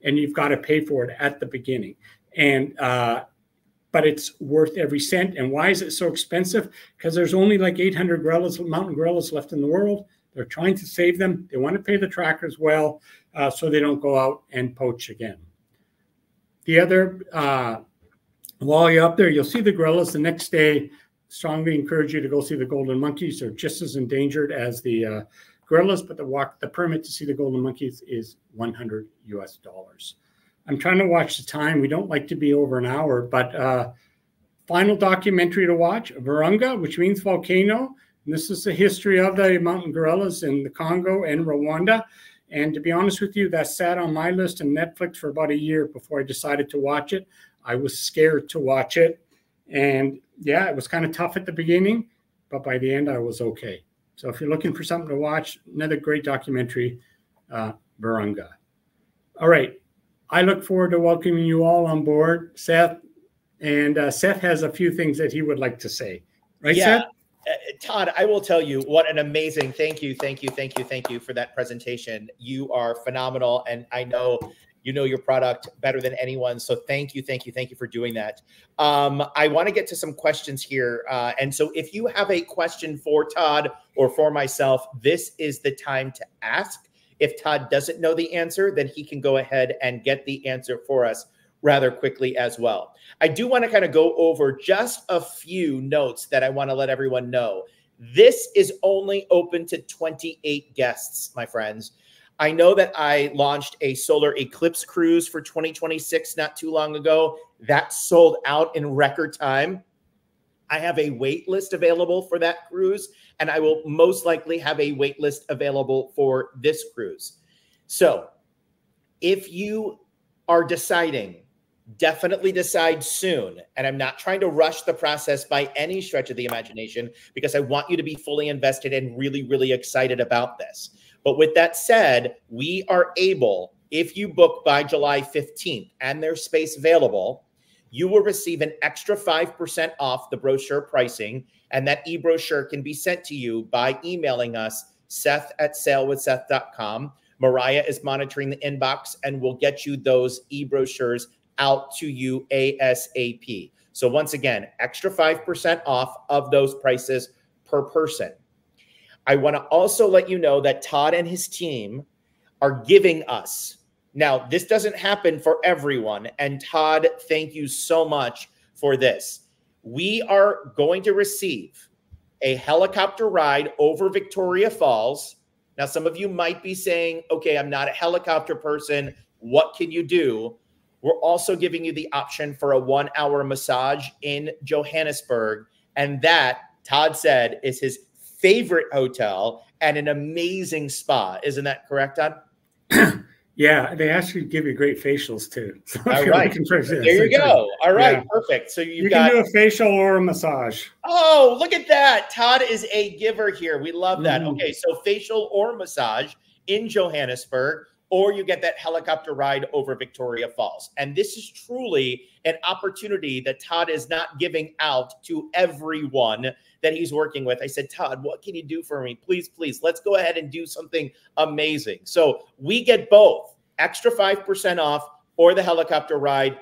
And you've got to pay for it at the beginning. And but it's worth every cent. And why is it so expensive? Because there's only like 800 gorillas, mountain gorillas left in the world. They're trying to save them. They want to pay the trackers well so they don't go out and poach again. The other, while you're up there, you'll see the gorillas. The next day, strongly encourage you to go see the golden monkeys. They're just as endangered as the gorillas, but the permit to see the golden monkeys is $100 US. I'm trying to watch the time. We don't like to be over an hour, but final documentary to watch, Virunga, which means volcano. And this is the history of the mountain gorillas in the Congo and Rwanda. And to be honest with you, that sat on my list on Netflix for about a year before I decided to watch it. I was scared to watch it. And yeah, it was kind of tough at the beginning, but by the end, I was okay. So if you're looking for something to watch, another great documentary, Virunga. All right. I look forward to welcoming you all on board. Seth, And Seth has a few things that he would like to say. Right, Yeah. Seth? Todd, I will tell you what an amazing thank you for that presentation. You are phenomenal. And I know you know your product better than anyone. So thank you for doing that. I want to get to some questions here. And so if you have a question for Todd or for myself, this is the time to ask. If Todd doesn't know the answer, then he can go ahead and get the answer for us rather quickly as well. I do want to kind of go over just a few notes that I want to let everyone know. This is only open to 28 guests, my friends. I know that I launched a solar eclipse cruise for 2026 not too long ago. That sold out in record time. I have a wait list available for that cruise, and I will most likely have a wait list available for this cruise. So if you are deciding, definitely decide soon. And I'm not trying to rush the process by any stretch of the imagination, because I want you to be fully invested and really, really excited about this. But with that said, we are able, if you book by July 15th and there's space available, you will receive an extra 5% off the brochure pricing. And that e-brochure can be sent to you by emailing us, Seth@sailwithseth.com. Mariah is monitoring the inbox and will get you those e-brochures out to you ASAP. So once again, extra 5% off of those prices per person. I want to also let you know that Todd and his team are giving us, now this doesn't happen for everyone, and Todd, thank you so much for this. We are going to receive a helicopter ride over Victoria Falls. Now, some of you might be saying, okay, I'm not a helicopter person. What can you do? We're also giving you the option for a 1-hour massage in Johannesburg. And that, Todd said, is his favorite hotel and an amazing spa. Isn't that correct, Todd? Yeah, they actually give you great facials too. So all right. There you go. All right, yeah. Perfect. So you can do a facial or a massage. Oh, look at that. Todd is a giver here. We love that. Okay, so facial or massage in Johannesburg, or you get that helicopter ride over Victoria Falls. And this is truly an opportunity that Todd is not giving out to everyone that he's working with. I said, Todd, what can you do for me? Please, please, let's go ahead and do something amazing. So we get both extra 5% off or the helicopter ride.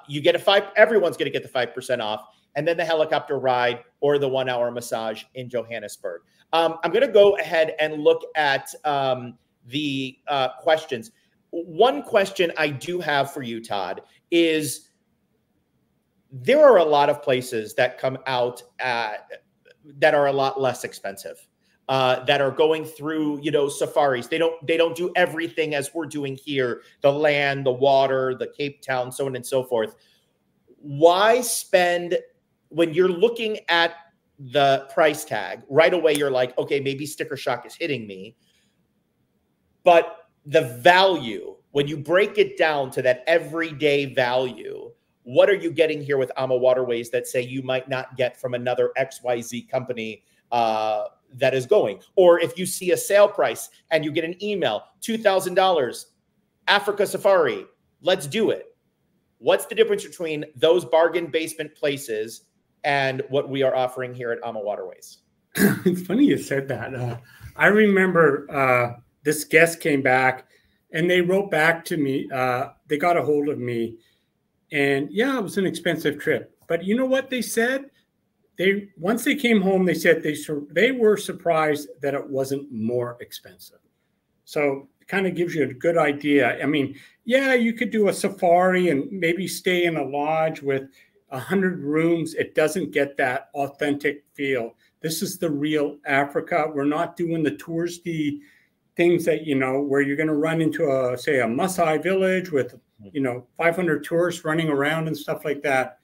You get everyone's going to get the 5% off, and then the helicopter ride or the 1-hour massage in Johannesburg. I'm going to go ahead and look at the questions. One question I do have for you, Todd, is there are a lot of places that come out that are a lot less expensive, that are going through, safaris. They don't do everything as we're doing here, the land, the water, the Cape Town, so on and so forth. Why spend, when you're looking at the price tag, right away you're like, okay, maybe sticker shock is hitting me. But the value, when you break it down to that everyday value, what are you getting here with AmaWaterways that say you might not get from another XYZ company that is going? Or if you see a sale price and you get an email, $2,000, Africa Safari, let's do it. What's the difference between those bargain basement places and what we are offering here at AmaWaterways? It's funny you said that. I remember this guest came back and they wrote back to me. They got a hold of me. And yeah, it was an expensive trip. But you know what they said? Once they came home, they said they were surprised that it wasn't more expensive. So it kind of gives you a good idea. I mean, yeah, you could do a safari and maybe stay in a lodge with 100 rooms. It doesn't get that authentic feel. This is the real Africa. We're not doing the touristy things that, where you're going to run into a Maasai village with 500 tourists running around and stuff like that.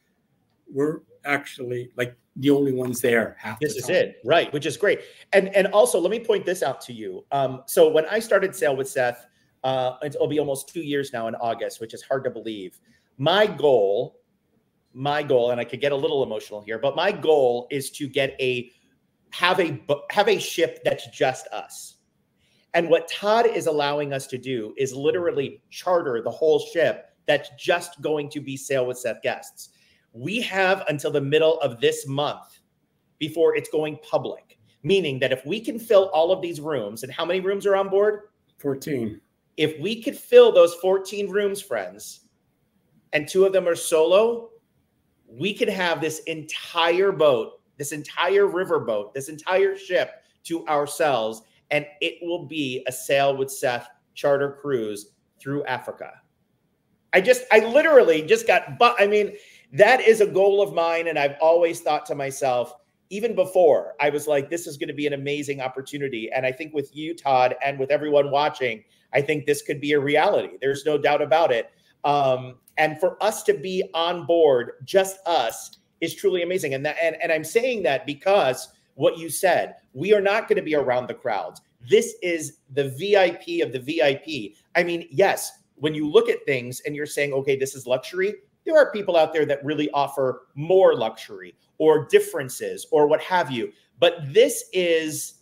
We're actually like the only ones there. This is it, right? Which is great. And also, let me point this out to you. So when I started Sail with Seth, it'll be almost 2 years now in August, which is hard to believe. My goal, and I could get a little emotional here, but my goal is to have a ship that's just us. And what Todd is allowing us to do is literally charter the whole ship that's just going to be Sail with Seth guests. We have until the middle of this month before it's going public, meaning that if we can fill all of these rooms, and how many rooms are on board? 14. If we could fill those 14 rooms, friends, and 2 of them are solo, we could have this entire boat, this entire riverboat, this entire ship to ourselves, and it will be a Sail with Seth charter cruise through Africa. I literally just got, but I mean, that is a goal of mine. And I've always thought to myself, even before, I was like, this is going to be an amazing opportunity. And I think with you, Todd, and with everyone watching, I think this could be a reality. There's no doubt about it. And for us to be on board, just us, is truly amazing. And I'm saying that because what you said, we are not going to be around the crowds. This is the VIP of the VIP. I mean, yes, when you look at things and you're saying, okay, this is luxury, there are people out there that really offer more luxury or differences or what have you. But this is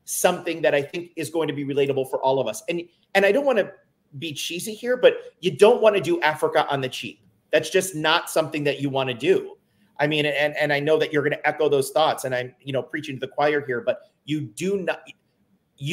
something that I think is going to be relatable for all of us. And I don't want to be cheesy here, but you don't want to do Africa on the cheap. That's just not something that you want to do. I mean, and I know that you're going to echo those thoughts, and I'm, preaching to the choir here, but you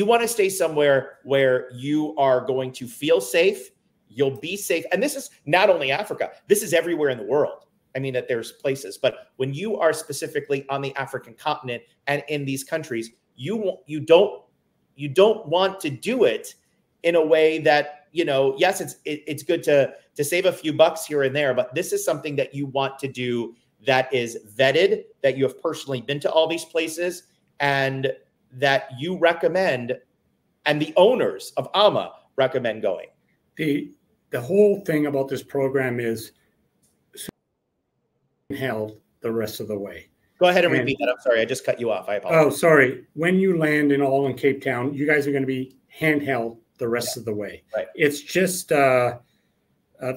want to stay somewhere where you are going to feel safe. You'll be safe. And this is not only Africa, this is everywhere in the world. I mean, that there's places, but when you are specifically on the African continent and in these countries, you don't want to do it in a way that, yes, it's good to save a few bucks here and there, but this is something that you want to do that is vetted, that you have personally been to all these places, and that you recommend, and the owners of AMA recommend going. The whole thing about this program is held the rest of the way. Go ahead and repeat that. I'm sorry, I just cut you off. I apologize. Oh, sorry. When you land in Cape Town, you guys are going to be handheld the rest of the way. Right. It's just the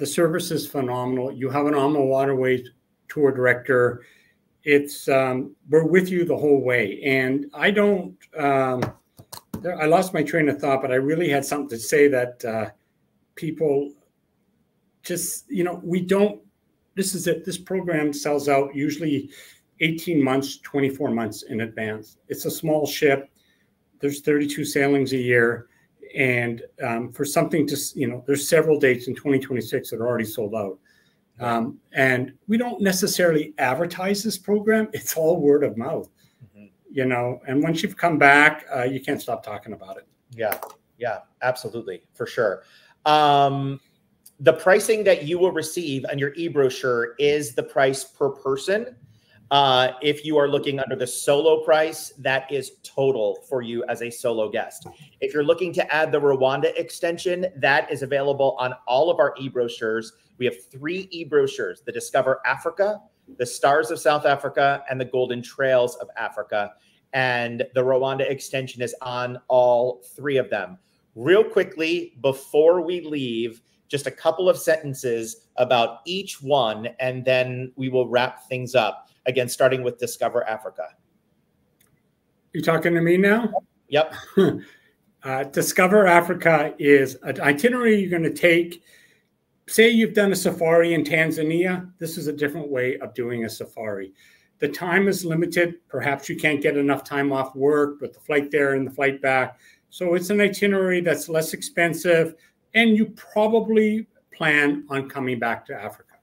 service is phenomenal. You have an AmaWaterways tour director. It's we're with you the whole way. And I don't. I lost my train of thought, but I really had something to say that people just we don't. This is it. This program sells out usually 18 months, 24 months in advance. It's a small ship. There's 32 sailings a year. And for something to, there's several dates in 2026 that are already sold out. And we don't necessarily advertise this program. It's all word of mouth, and once you've come back, you can't stop talking about it. Yeah, absolutely. For sure. The pricing that you will receive on your e-brochure is the price per person. If you are looking under the solo price, that is total for you as a solo guest. If you're looking to add the Rwanda extension, that is available on all of our e-brochures. We have 3 e-brochures: the Discover Africa, the Stars of South Africa, and the Golden Trails of Africa. And the Rwanda extension is on all 3 of them. Real quickly, before we leave, just a couple of sentences about each one, and then we will wrap things up. Again, starting with Discover Africa. You talking to me now? Yep. Discover Africa is an itinerary you're going to take. Say you've done a safari in Tanzania. This is a different way of doing a safari. The time is limited. Perhaps you can't get enough time off work with the flight there and the flight back. So it's an itinerary that's less expensive, and you probably plan on coming back to Africa.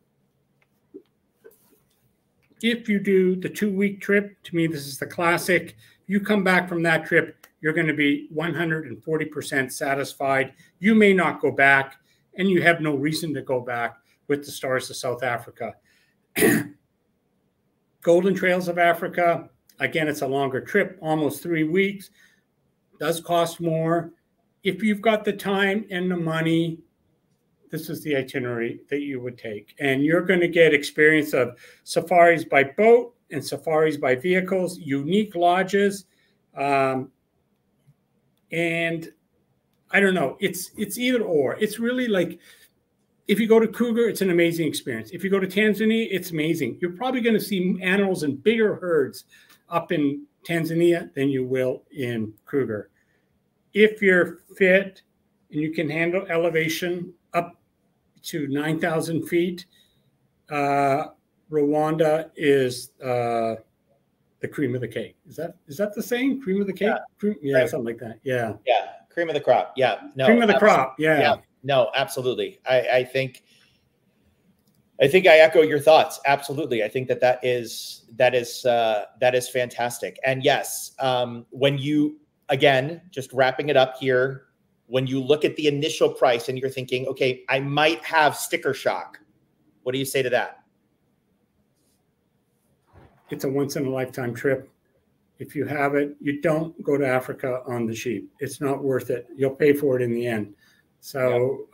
If you do the 2-week trip, to me, this is the classic. You come back from that trip, you're going to be 140% satisfied. You may not go back, and you have no reason to go back with the Stars of South Africa. Golden Trails of Africa, again, it's a longer trip, almost 3 weeks. Does cost more. If you've got the time and the money, this is the itinerary that you would take. And you're going to get experience of safaris by boat and safaris by vehicles, unique lodges. And I don't know, it's either or. It's really like, if you go to Kruger, it's an amazing experience. If you go to Tanzania, it's amazing. You're probably going to see animals in bigger herds up in Tanzania than you will in Kruger. If you're fit and you can handle elevation up to 9,000 feet, Rwanda is the cream of the cake. Is that the same? Cream of the cake? Yeah, right. something like that. Yeah. Yeah. Cream of the crop. Yeah. No. Cream of the crop. Yeah. Yeah. No, absolutely. I think I echo your thoughts. Absolutely. I think that is fantastic. And yes, when you, again, just wrapping it up here, when you look at the initial price and you're thinking, okay, I might have sticker shock. What do you say to that? It's a once in a lifetime trip. If you have it, you don't go to Africa on the cheap. It's not worth it. You'll pay for it in the end. So,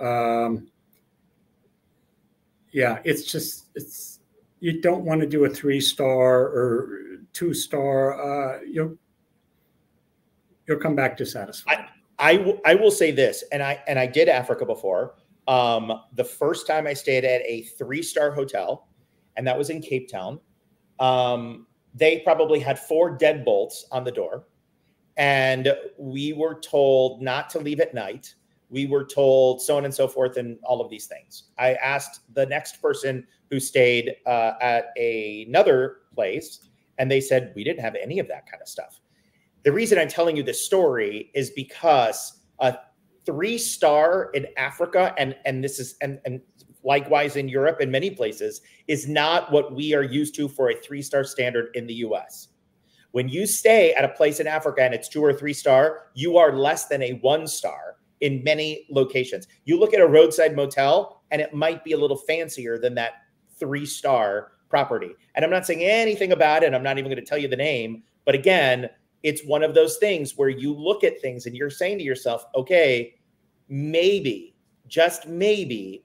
yeah, you don't want to do a 3-star or 2-star. You'll come back dissatisfied. I will say this, and I did Africa before. The first time I stayed at a 3-star hotel, and that was in Cape Town. They probably had 4 deadbolts on the door, and we were told not to leave at night. We were told so on and so forth and all of these things. I asked the next person who stayed at another place, and they said, we didn't have any of that kind of stuff. The reason I'm telling you this story is because a 3-star in Africa, and this is, and likewise in Europe and many places, is not what we are used to for a 3-star standard in the US. When you stay at a place in Africa and it's 2 or 3-star, you are less than a 1-star in many locations. You look at a roadside motel and it might be a little fancier than that 3-star property. And I'm not saying anything about it. I'm not even going to tell you the name. But again, it's one of those things where you look at things and you're saying to yourself, okay, maybe, just maybe,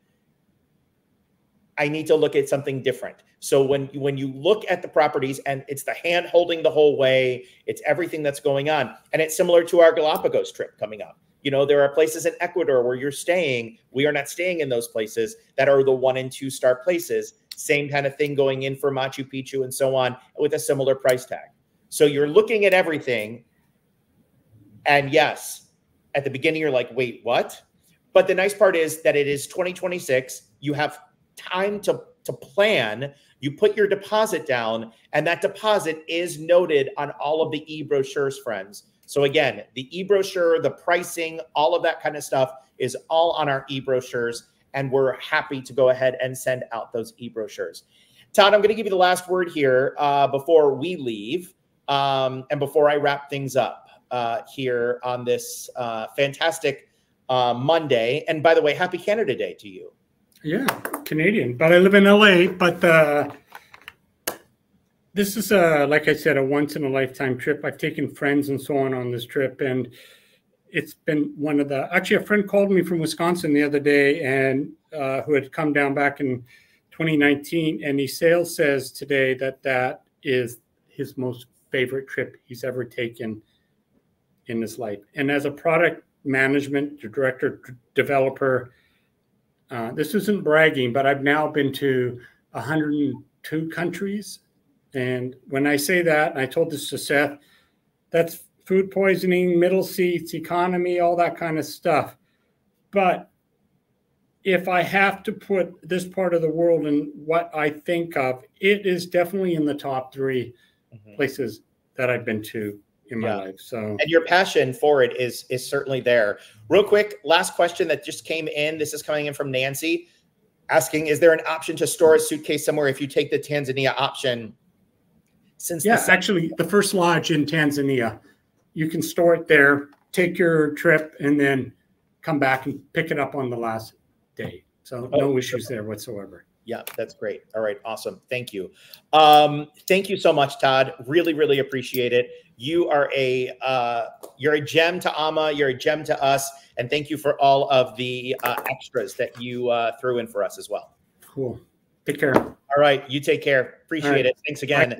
I need to look at something different. So when you look at the properties and it's the hand holding the whole way, it's everything that's going on. And it's similar to our Galapagos trip coming up. You know, there are places in Ecuador where you're staying. We are not staying in those places that are the 1- and 2-star places. Same kind of thing going in for Machu Picchu and so on with a similar price tag. So you're looking at everything. And yes, at the beginning, you're like, wait, what? But the nice part is that it is 2026. You have time to plan. You put your deposit down, and that deposit is noted on all of the e-brochures, friends. So again, the e-brochure, the pricing, all of that kind of stuff is all on our e-brochures, and we're happy to go ahead and send out those e-brochures. Todd, I'm going to give you the last word here before we leave and before I wrap things up here on this fantastic Monday. And by the way, happy Canada Day to you. Yeah, Canadian, but I live in LA. But this is, like I said, a once-in-a-lifetime trip. I've taken friends and so on this trip, and it's been one of the, actually a friend called me from Wisconsin the other day, and who had come down back in 2019, and he says today that is his most favorite trip he's ever taken in his life. And as a product management director, developer, this isn't bragging, but I've now been to 102 countries. And when I say that, and I told this to Seth, that's food poisoning, middle seats, economy, all that kind of stuff. But if I have to put this part of the world in what I think of, it is definitely in the top 3 places that I've been to in my life. So, and your passion for it is certainly there. Real quick, last question that just came in. This is coming in from Nancy, asking, is there an option to store a suitcase somewhere if you take the Tanzania option? Actually, the first lodge in Tanzania, you can store it there, take your trip, and then come back and pick it up on the last day. So no issues there whatsoever. Yeah, that's great. All right, awesome. Thank you. Thank you so much, Todd. Really, really appreciate it. You are you're a gem to AMA. You're a gem to us. And thank you for all of the extras that you threw in for us as well. Cool. Take care. All right, you take care. Appreciate it. Thanks again. Bye.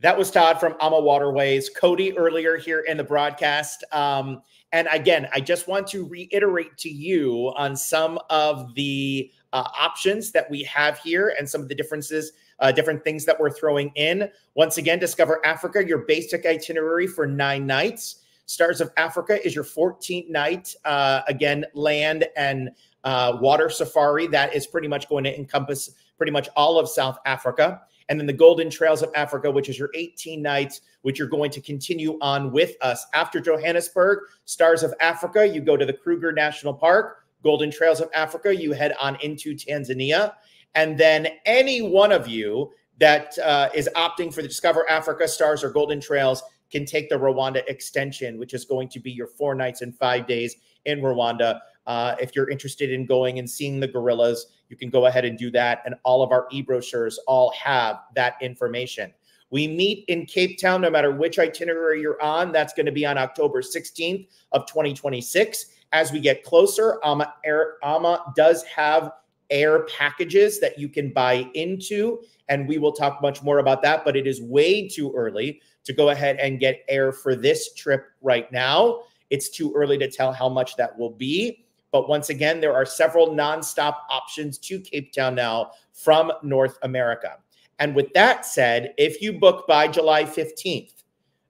That was Todd from AmaWaterways. Cody earlier here in the broadcast. And again, I just want to reiterate to you on some of the options that we have here and some of the differences, different things that we're throwing in. Once again, Discover Africa, your basic itinerary for 9 nights. Stars of Africa is your 14th night. Again, land and water safari. That is pretty much going to encompass pretty much all of South Africa. And then the Golden Trails of Africa, which is your 18 nights, which you're going to continue on with us. After Johannesburg, Stars of Africa, you go to the Kruger National Park. Golden Trails of Africa, you head on into Tanzania. And then any one of you that is opting for the Discover Africa, Stars, or Golden Trails can take the Rwanda extension, which is going to be your 4 nights and 5 days in Rwanda. If you're interested in going and seeing the gorillas, you can go ahead and do that. And all of our e-brochures all have that information. We meet in Cape Town, no matter which itinerary you're on. That's going to be on October 16th of 2026. As we get closer, AMA does have air packages that you can buy into, and we will talk much more about that, but it is way too early to go ahead and get air for this trip right now. It's too early to tell how much that will be. But once again, there are several nonstop options to Cape Town now from North America. And with that said, if you book by July 15th,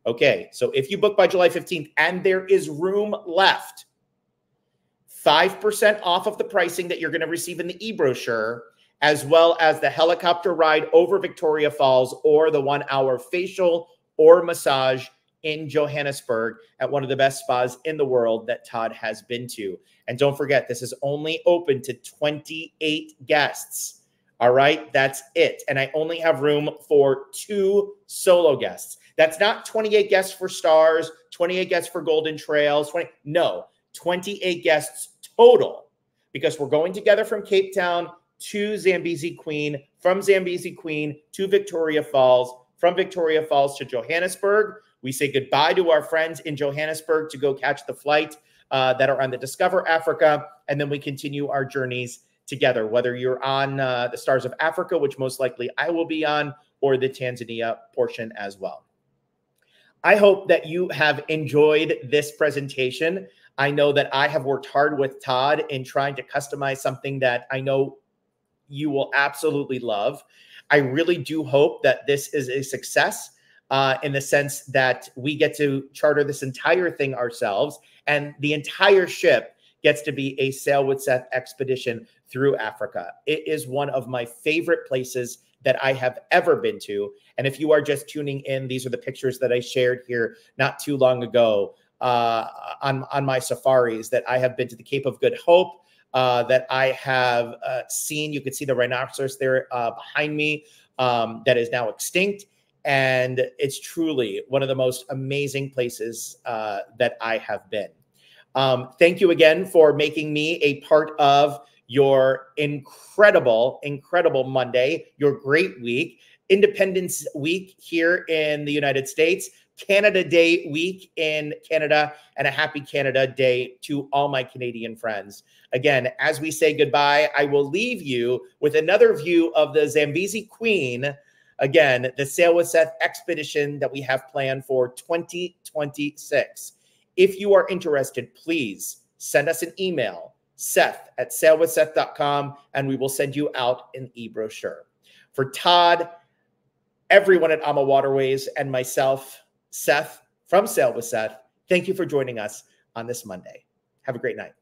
okay, so if you book by July 15th and there is room left, 5% off of the pricing that you're going to receive in the e-brochure, as well as the helicopter ride over Victoria Falls or the 1-hour facial or massage in Johannesburg at one of the best spas in the world that Todd has been to. And don't forget, this is only open to 28 guests. All right, that's it. And I only have room for 2 solo guests. That's not 28 guests for Stars, 28 guests for Golden Trails, 28 guests total, because we're going together from Cape Town to Zambezi Queen, from Zambezi Queen to Victoria Falls, from Victoria Falls to Johannesburg. We say goodbye to our friends in Johannesburg to go catch the flight that are on the Discover Africa, and then we continue our journeys together, whether you're on the Stars of Africa, which most likely I will be on, or the Tanzania portion as well. I hope that you have enjoyed this presentation. I know that I have worked hard with Todd in trying to customize something that I know you will absolutely love. I really do hope that this is a success in the sense that we get to charter this entire thing ourselves, and the entire ship gets to be a Sail with Seth expedition through Africa. It is one of my favorite places that I have ever been to. And if you are just tuning in, these are the pictures that I shared here not too long ago on my safaris, that I have been to the Cape of Good Hope, that I have seen. You can see the rhinoceros there behind me that is now extinct. And it's truly one of the most amazing places that I have been. Thank you again for making me a part of your incredible, incredible Monday, your great week, Independence Week here in the United States, Canada Day week in Canada, and a happy Canada Day to all my Canadian friends. Again, as we say goodbye, I will leave you with another view of the Zambezi Queen. Again, the Sail with Seth expedition that we have planned for 2026. If you are interested, please send us an email, seth@sailwithseth.com, and we will send you out an e-brochure. For Todd, everyone at AmaWaterways, and myself, Seth from Sail with Seth, thank you for joining us on this Monday. Have a great night.